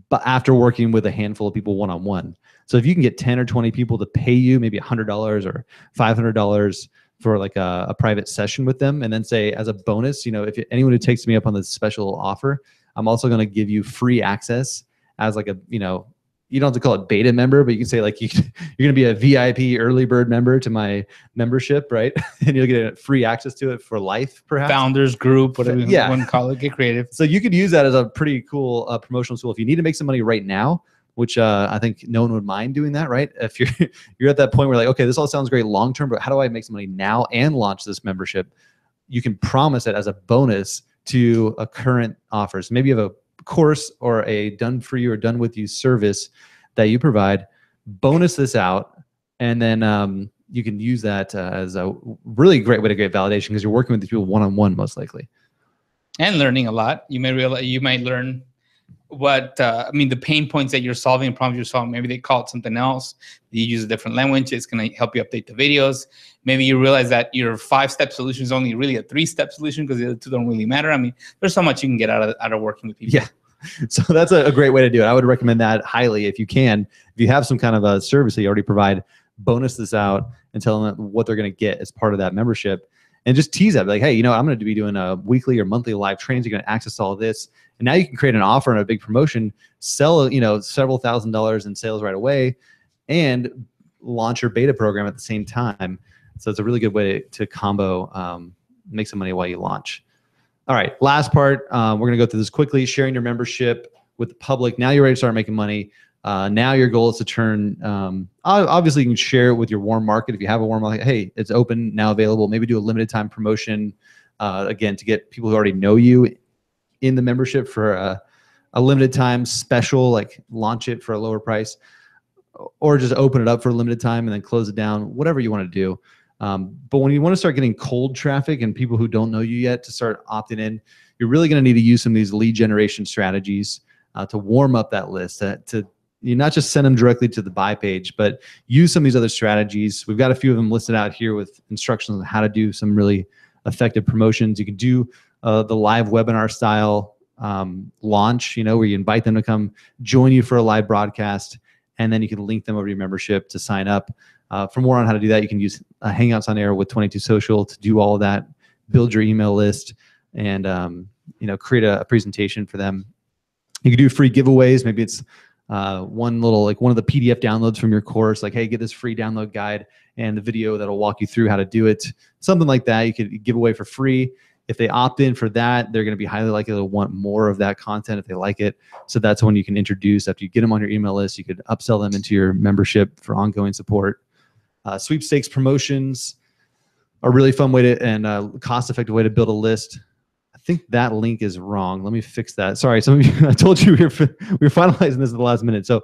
but after working with a handful of people one-on-one. So if you can get 10 or 20 people to pay you maybe $100 or $500 for like a private session with them, and then say as a bonus, you know, if anyone who takes me up on this special offer, I'm also going to give you free access as like a, you know, you don't have to call it beta member, but you can say like you're going to be a VIP early bird member to my membership, right? And you'll get free access to it for life, perhaps.
Founders group, whatever you want to call it, get creative.
So you could use that as a pretty cool promotional tool if you need to make some money right now, which I think no one would mind doing that, right? If you're at that point where like, okay, this all sounds great long term, but how do I make some money now and launch this membership? You can promise it as a bonus to a current offer. So maybe you have a course or a done for you or done with you service that you provide, bonus this out, and then you can use that as a really great way to get validation, because you're working with these people one-on-one most likely.
And learning a lot. You may realize, you might learn what, I mean, the pain points that you're solving, problems you're solving, maybe they call it something else. You use a different language. It's going to help you update the videos. Maybe you realize that your 5-step solution is only really a 3-step solution, because the other 2 don't really matter. I mean, there's so much you can get out of working with people.
Yeah. So that's a great way to do it. I would recommend that highly if you can. If you have some kind of a service that you already provide, bonus this out and tell them what they're going to get as part of that membership, and just tease that. Like, hey, you know, I'm going to be doing a weekly or monthly live trainings. You're going to access all of this. And now you can create an offer and a big promotion, sell, you know, several $1,000s in sales right away, and launch your beta program at the same time. So it's a really good way to combo, make some money while you launch. All right, last part. We're going to go through this quickly. Sharing your membership with the public. Now you're ready to start making money. Now your goal is to turn, obviously you can share it with your warm market. If you have a warm market, hey, it's open, now available. Maybe do a limited time promotion, again, to get people who already know you in the membership for a limited time special, like launch it for a lower price. or just open it up for a limited time and then close it down, whatever you want to do. But when you want to start getting cold traffic and people who don't know you yet to start opting in, you're really going to need to use some of these lead generation strategies to warm up that list, to you not just send them directly to the buy page, but use some of these other strategies. We've got a few of them listed out here with instructions on how to do some really effective promotions. You can do the live webinar style launch, where you invite them to come join you for a live broadcast, and then you can link them over to your membership to sign up. For more on how to do that, you can use Hangouts on Air with 22 Social to do all of that, build your email list, and create a presentation for them. You can do free giveaways. Maybe it's one of the PDF downloads from your course, like, hey, get this free download guide and the video that'll walk you through how to do it. Something like that you could give away for free. If they opt in for that, they're going to be highly likely to want more of that content if they like it. So that's when you can introduce, after you get them on your email list, you could upsell them into your membership for ongoing support. Sweepstakes promotions are a really fun way to and cost-effective way to build a list. I think that link is wrong. Let me fix that. Sorry, some of you, I told you we were finalizing this at the last minute. So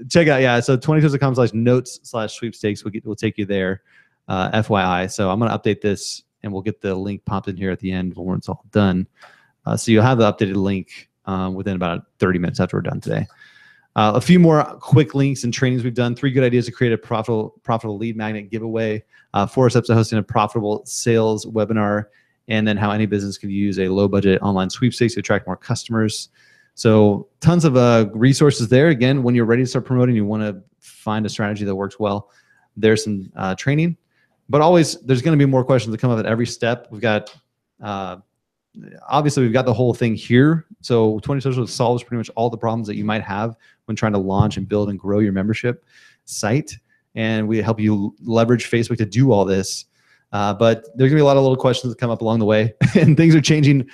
check out, so 22.com/notes/sweepstakes will take you there, FYI. So I'm going to update this, and we'll get the link popped in here at the end when it's all done. So you'll have the updated link within about 30 minutes after we're done today. A few more quick links and trainings we've done. 3 good ideas to create a profitable lead magnet giveaway. 4 steps to hosting a profitable sales webinar. And then how any business could use a low-budget online sweepstakes to attract more customers. So tons of resources there. Again, when you're ready to start promoting, you want to find a strategy that works well. There's some training. But always, there's going to be more questions that come up at every step. We've got, obviously, we've got the whole thing here. So 20 Social solves pretty much all the problems that you might have when trying to launch and build and grow your membership site. And we help you leverage Facebook to do all this. But there's going to be a lot of little questions that come up along the way. And things are changing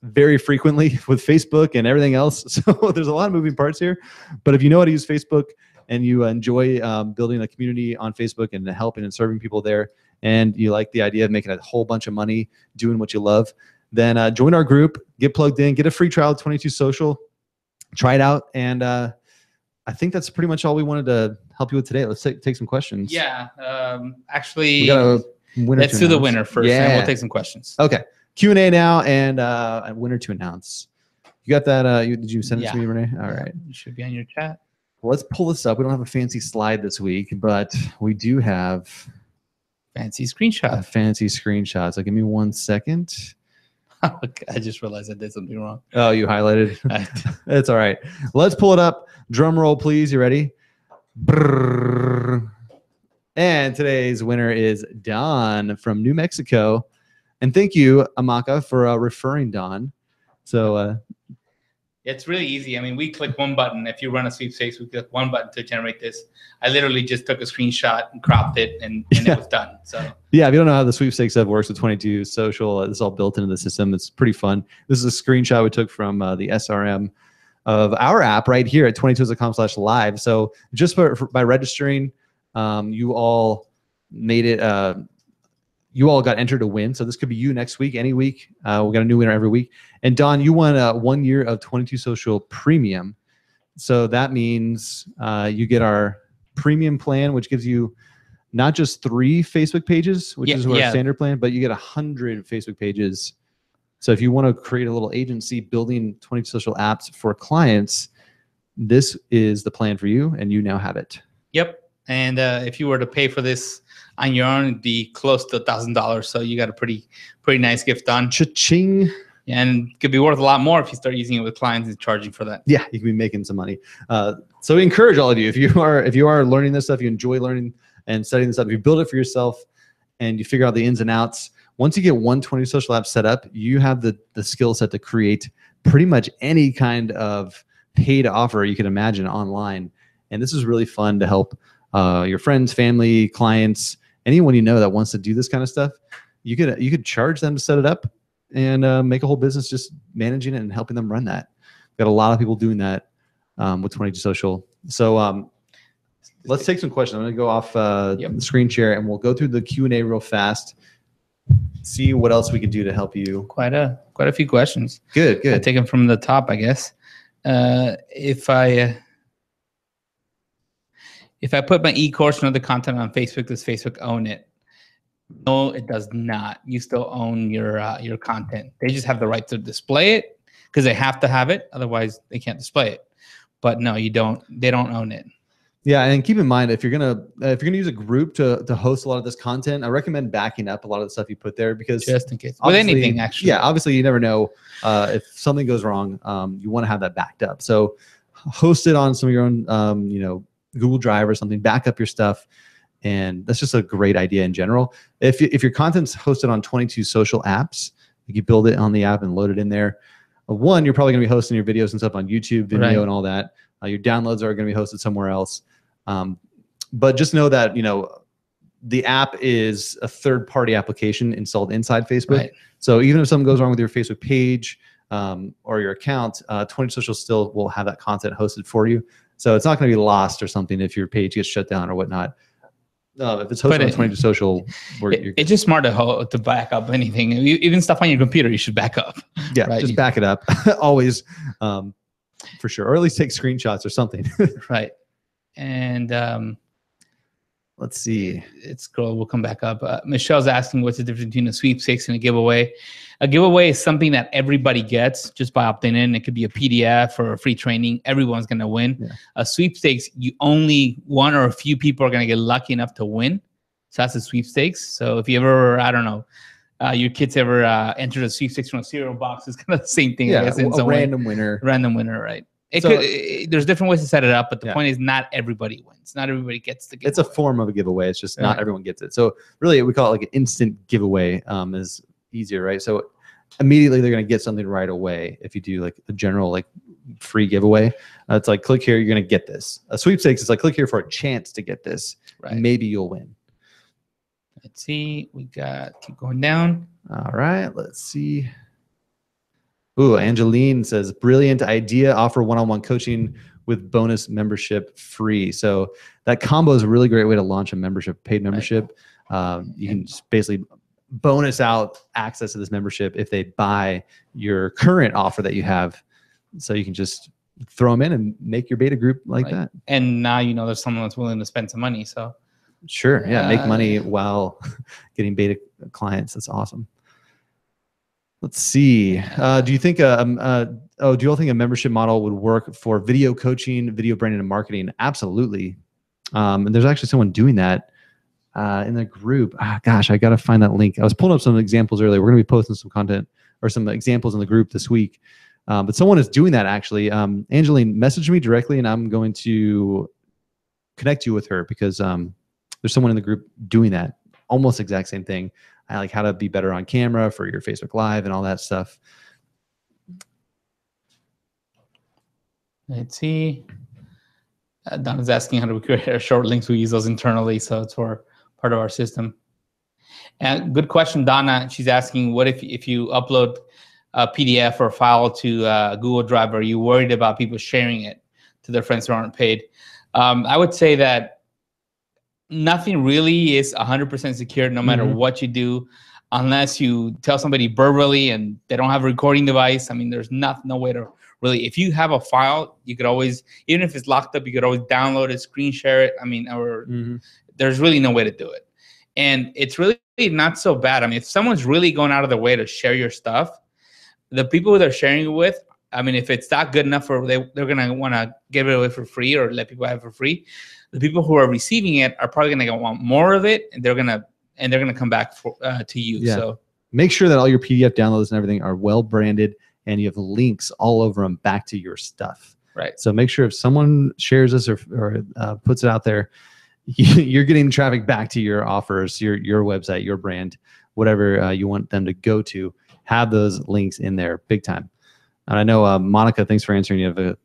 very frequently with Facebook and everything else. So there's a lot of moving parts here. But if you know how to use Facebook, and you enjoy building a community on Facebook and helping and serving people there, and you like the idea of making a whole bunch of money doing what you love, then join our group, get plugged in, get a free trial of 22 Social, try it out, and I think that's pretty much all we wanted to help you with today. Let's take some questions.
Yeah, actually,
we got a winner.
Let's do the winner first, and we'll take some questions.
Okay, Q&A now, and a winner to announce. You got that? Did you send it to me, Renee? All right.
It should be on your chat.
Well, let's pull this up. We don't have a fancy slide this week, but we do have
fancy screenshot.
A fancy screenshot. So give me 1 second.
I just realized I did something wrong.
Oh, you highlighted? That's all right. Let's pull it up. Drum roll, please. You ready? Brrr. And today's winner is Don from New Mexico. And thank you, Amaka, for referring Don. So
it's really easy. I mean, we click one button. If you run a sweepstakes, we click one button to generate this. I literally just took a screenshot and cropped it, and it was done. So
yeah, if you don't know how the sweepstakes stuff works with 22 Social, it's all built into the system. It's pretty fun. This is a screenshot we took from the SRM of our app right here at 22.com/live. So just by registering, you all made it. You all got entered to win. So this could be you next week, any week. We got a new winner every week. And Don, you won 1 year of 22 Social Premium. So that means you get our premium plan, which gives you not just 3 Facebook pages, which is our standard plan, but you get 100 Facebook pages. So if you want to create a little agency building 22 Social apps for clients, this is the plan for you, and you now have it.
Yep. And if you were to pay for this on your own, it'd be close to $1,000. So you got a pretty nice gift done.
Cha-ching.
And it could be worth a lot more if you start using it with clients and charging for that.
Yeah, you can be making some money. So we encourage all of you, if you are learning this stuff, you enjoy learning and studying this stuff, if you build it for yourself and you figure out the ins and outs, once you get 120 Social app set up, you have the skill set to create pretty much any kind of paid offer you can imagine online. And this is really fun to help your friends, family, clients, anyone you know that wants to do this kind of stuff. You could charge them to set it up and make a whole business just managing it and helping them run that. We've got a lot of people doing that with 22 Social. So let's take some questions. I'm going to go off the screen share, and we'll go through the Q&A real fast. See what else we can do to help you.
Quite a few questions.
Good.
I take them from the top, I guess. If I put my e-course and other content on Facebook, does Facebook own it? No, it does not. You still own your content. They just have the right to display it because they have to have it. Otherwise, they can't display it. But no, you don't. They don't own it.
Yeah, and keep in mind if you're gonna use a group to host a lot of this content, I recommend backing up a lot of the stuff you put there because
just in case with anything actually.
Yeah, obviously you never know if something goes wrong. You want to have that backed up. So host it on some of your own, Google Drive or something. Back up your stuff, and that's just a great idea in general. If your content's hosted on 22 social apps, you build it on the app and load it in there. One, you're probably going to be hosting your videos and stuff on YouTube, video, and all that. Your downloads are going to be hosted somewhere else. But just know that, the app is a third-party application installed inside Facebook. Right. So even if something goes wrong with your Facebook page or your account, 20 Social still will have that content hosted for you. So it's not going to be lost or something if your page gets shut down or whatnot. If it's hosted on 22 Social,
it's just smart to back up anything. Even stuff on your computer, you should back up.
Yeah, right? Just back it up. Always, for sure. Or at least take screenshots or something.
Right. And
let's see.
We'll come back up. Michelle's asking what's the difference between a sweepstakes and a giveaway. A giveaway is something that everybody gets just by opting in. It could be a PDF or a free training. Everyone's going to win. Yeah. A sweepstakes, only one or a few people are going to get lucky enough to win. So that's a sweepstakes. So if you ever, I don't know, your kids ever entered a sweepstakes from a cereal box, it's kind of the same thing.
Yeah,
I guess, in
a random winner.
Random winner, right. There's different ways to set it up, but the point is not everybody wins. Not everybody gets the giveaway.
It's a form of a giveaway. It's just not everyone gets it. So really, we call it like an instant giveaway is easier, right? So immediately they're going to get something right away. If you do like a general like free giveaway, it's like click here, you're going to get this. A sweepstakes is like click here for a chance to get this. Right. Maybe you'll win.
Let's see. Keep going down.
All right. Let's see. Ooh, Angeline says, brilliant idea. Offer one-on-one coaching with bonus membership free. So that combo is a really great way to launch a membership, paid membership. You can just basically bonus out access to this membership if they buy your current offer that you have. So you can just throw them in and make your beta group like that.
And now there's someone that's willing to spend some money. So
sure, yeah, make money while getting beta clients. That's awesome. Let's see. Do you think do you all think a membership model would work for video coaching, video branding, and marketing? Absolutely. And there's actually someone doing that in the group. Gosh, I got to find that link. I was pulling up some examples earlier. We're going to be posting some content or some examples in the group this week. But someone is doing that actually. Angeline, message me directly, and I'm going to connect you with her because there's someone in the group doing that. Almost exact same thing. I like how to be better on camera for your Facebook Live and all that stuff.
Let's see. Donna's asking how do we create our short links. We use those internally, so it's for part of our system. And good question, Donna. She's asking, what if you upload a PDF or a file to Google Drive? Are you worried about people sharing it to their friends who aren't paid? I would say that nothing really is 100% secure no matter what you do, unless you tell somebody verbally and they don't have a recording device. I mean, there's no way to really, if you have a file, you could always, even if it's locked up, you could always download it, screen share it. I mean, there's really no way to do it. And it's really not so bad. I mean, if someone's really going out of their way to share your stuff, the people who they're sharing it with, I mean, if it's not good enough for they're going to want to give it away for free or let people have it for free, the people who are receiving it are probably going to want more of it, and they're going to come back to you. Yeah. So
make sure that all your PDF downloads and everything are well branded, and you have links all over them back to your stuff.
Right.
So make sure if someone shares this or puts it out there, you're getting traffic back to your offers, your website, your brand, whatever you want them to go to. Have those links in there, big time. And I know Monica, thanks for answering. You have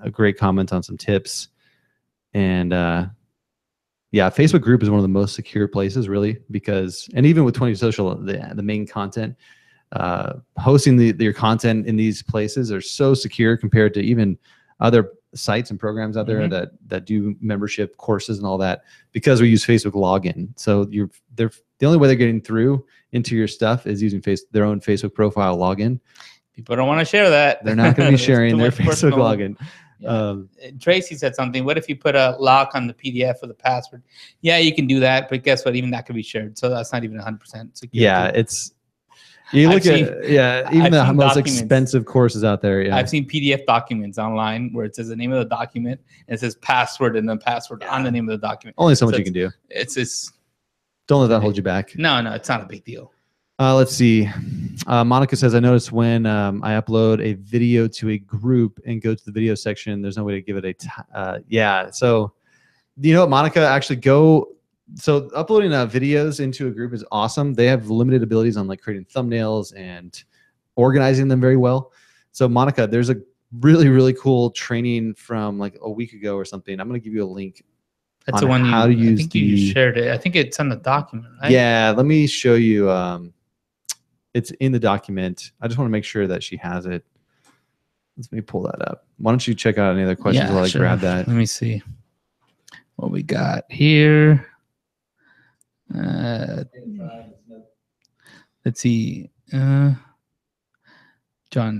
a great comment on some tips. And yeah, Facebook group is one of the most secure places, really, because, and even with 20 Social, the main content, hosting your content in these places are so secure compared to even other sites and programs out there that do membership courses and all that, because we use Facebook login. So the only way they're getting through into your stuff is using their own Facebook profile login.
People don't want to share that.
They're not going to be sharing their Facebook login.
Yeah. Tracy said something. What if you put a lock on the PDF for the password? Yeah, you can do that, but guess what? Even that could be shared, so that's not even 100% security.
Yeah, it's you look even the most expensive courses out there. Yeah,
I've seen PDF documents online where it says the name of the document and it says password and then password on the name of the document.
Only so much you can do.
It's
don't let that hold you back.
No, it's not a big deal.
Let's see. Monica says, I noticed when I upload a video to a group and go to the video section, there's no way to give it a yeah. So, you know what, Monica, actually go. So uploading videos into a group is awesome. They have limited abilities on like creating thumbnails and organizing them very well. So Monica, there's a really, really cool training from like a week ago or something. I'm going to give you a link.
That's the one
how to use. I
think you shared it. I think it's on the document, right?
Yeah, let me show you. It's in the document. I just want to make sure that she has it. Let me pull that up. Why don't you check out any other questions while I grab that?
Let me see what we got here. Let's see. John,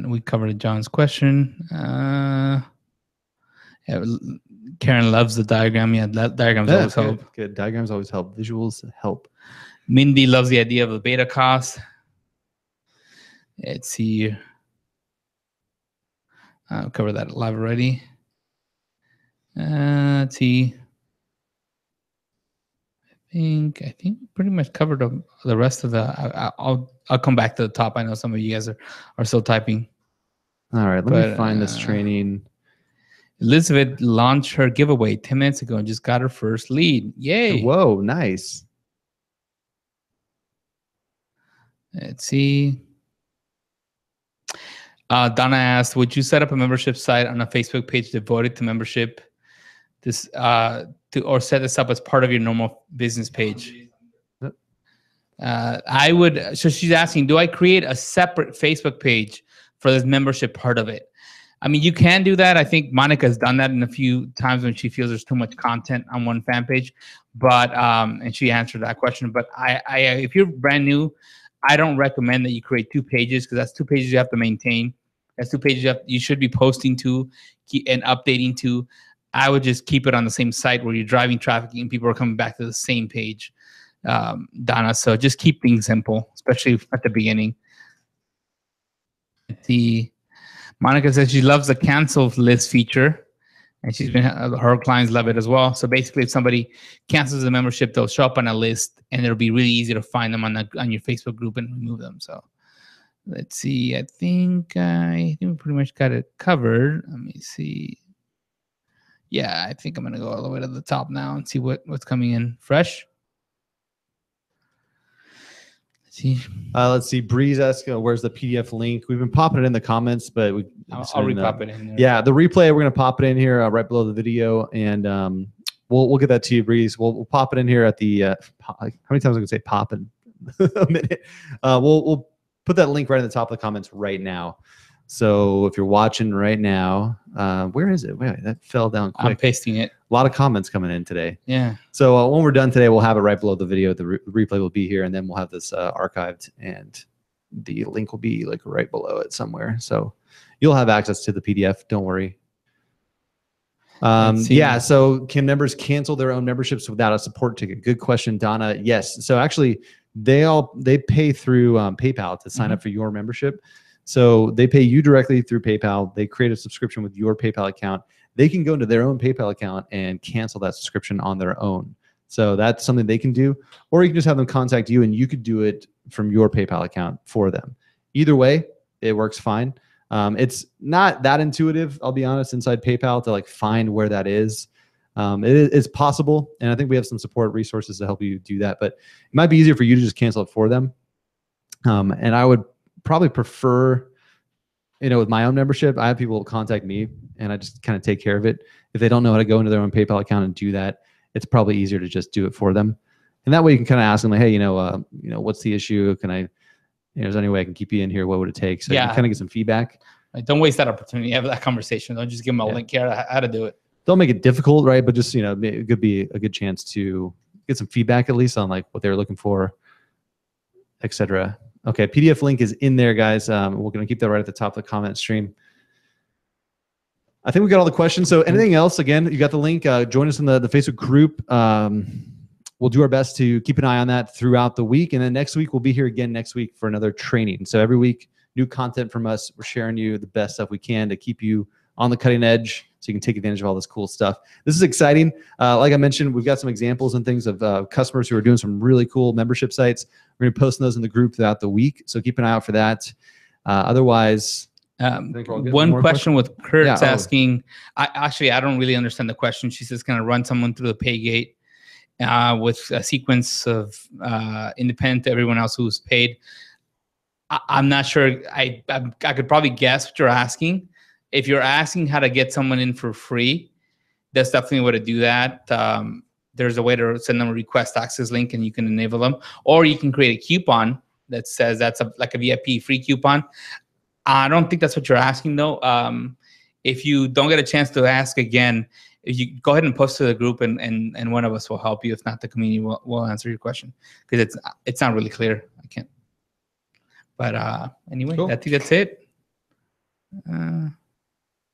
we covered John's question. Yeah, Karen loves the diagram. Yeah, diagrams always help.
Good. Diagrams always help. Visuals help.
Mindy loves the idea of the beta cost. Let's see. I'll cover that live already. Let's see. I think we pretty much covered the rest of the. I'll come back to the top. I know some of you guys are still typing.
All right, let me find this training.
Elizabeth launched her giveaway 10 minutes ago and just got her first lead. Yay!
Whoa, nice.
Let's see. Donna asked, would you set up a membership site on a Facebook page devoted to membership? Or set this up as part of your normal business page? I would. So she's asking, do I create a separate Facebook page for this membership part of it? I mean, you can do that. I think Monica's done that in a few times when she feels there's too much content on one fan page. But and she answered that question. But if you're brand new, I don't recommend that you create 2 pages because that's 2 pages you have to maintain. That's 2 pages you should be posting to and updating to. I would just keep it on the same site where you're driving traffic and people are coming back to the same page, Donna. So just keep things simple, especially at the beginning. Monica says she loves the cancel list feature, and her clients love it as well. So basically, if somebody cancels a membership, they'll show up on a list, and it'll be really easy to find them on your Facebook group and remove them. So let's see. I think we pretty much got it covered. Let me see. Yeah, I think I'm going to go all the way to the top now and see what's coming in fresh.
Let's see. Breeze asks, where's the PDF link? We've been popping it in the comments, but
I'll re-pop it in there.
Yeah, the replay, we're going to pop it in here right below the video, and we'll get that to you, Breeze. We'll pop it in here at the how many times am I going to say pop in a minute? We'll put that link right at the top of the comments right now. So if you're watching right now, where is it? Wait, that fell down quick.
I'm pasting it.
A lot of comments coming in today.
Yeah.
So when we're done today, we'll have it right below the video. The replay will be here, and then we'll have this archived, and the link will be like right below it somewhere. So you'll have access to the PDF. Don't worry. Yeah. So can members cancel their own memberships without a support ticket? Good question, Donna. Yes. So actually, they pay through PayPal to sign up for your membership. So they pay you directly through PayPal. They create a subscription with your PayPal account. They can go into their own PayPal account and cancel that subscription on their own. So that's something they can do. Or you can just have them contact you and you could do it from your PayPal account for them. Either way, it works fine. It's not that intuitive, I'll be honest, inside PayPal to like find where that is. It is possible, and I think we have some support resources to help you do that, but it might be easier for you to just cancel it for them. And I would probably prefer, with my own membership, I have people contact me and I just kind of take care of it. If they don't know how to go into their own PayPal account and do that, it's probably easier to just do it for them. And that way you can kind of ask them like, hey, what's the issue? Can I, is there any way I can keep you in here? What would it take? So you can kind of get some feedback.
Don't waste that opportunity. Have that conversation. Don't just give them a link here how to do it.
Don't make it difficult, right? But just, it could be a good chance to get some feedback at least on like what they're looking for, etc. Okay, PDF link is in there, guys. We're going to keep that right at the top of the comment stream. I think we got all the questions. So anything else, again, you got the link. Join us in the Facebook group. We'll do our best to keep an eye on that throughout the week. And then next week, we'll be here again next week for another training. So every week, new content from us. We're sharing you the best stuff we can to keep you on the cutting edge so you can take advantage of all this cool stuff. This is exciting. Like I mentioned, we've got some examples and things of customers who are doing some really cool membership sites. We're going to post those in the group throughout the week. So keep an eye out for that. Otherwise,
one question with Kurt's asking, I don't really understand the question. She says, can I run someone through the pay gate with a sequence of independent to everyone else who's paid? I'm not sure. I could probably guess what you're asking. If you're asking how to get someone in for free, that's definitely a way to do that. There's a way to send them a request access link and you can enable them. Or you can create a coupon that says that's like a VIP free coupon. I don't think that's what you're asking, though. If you don't get a chance to ask again, if you go ahead and post to the group and one of us will help you. If not, the community will answer your question because it's not really clear. I can't. But anyway, cool. I think that's it.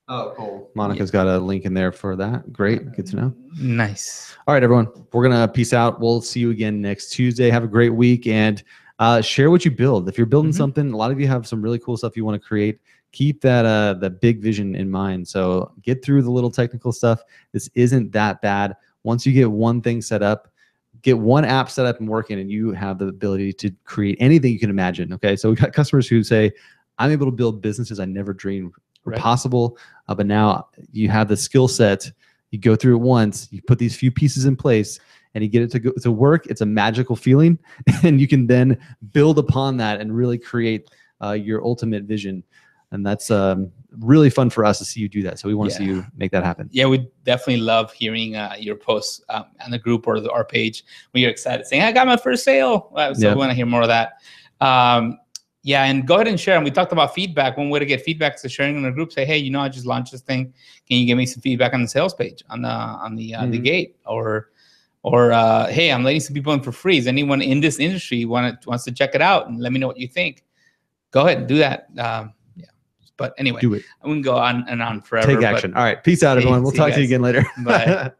Oh, cool. Monica's got a link in there for that. Great. Good to know.
Nice.
All right, everyone. We're going to peace out. We'll see you again next Tuesday. Have a great week and share what you build. If you're building something, a lot of you have some really cool stuff you want to create. Keep that big vision in mind. So get through the little technical stuff. This isn't that bad. Once you get one thing set up, get one app set up and working, and you have the ability to create anything you can imagine. Okay. So we got customers who say, I'm able to build businesses I never dreamed were possible. But now you have the skill set. You go through it once, you put these few pieces in place, and you get it to go to work. It's a magical feeling, and you can then build upon that and really create your ultimate vision. And that's really fun for us to see you do that. So we want to see you make that happen.
Yeah, we definitely love hearing your posts on the group or our page when you're excited, saying, I got my first sale. So we want to hear more of that. Yeah, and go ahead and share. And we talked about feedback. One way to get feedback is to sharing in the group. Say, hey, I just launched this thing. Can you give me some feedback on the sales page, on the gate, or hey, I'm letting some people in for free. Is anyone in this industry wants to check it out and let me know what you think? Go ahead and do that. But anyway, do it. I wouldn't go on and on forever.
Take action. All right. Peace out, everyone. We'll talk to you again later.
Bye.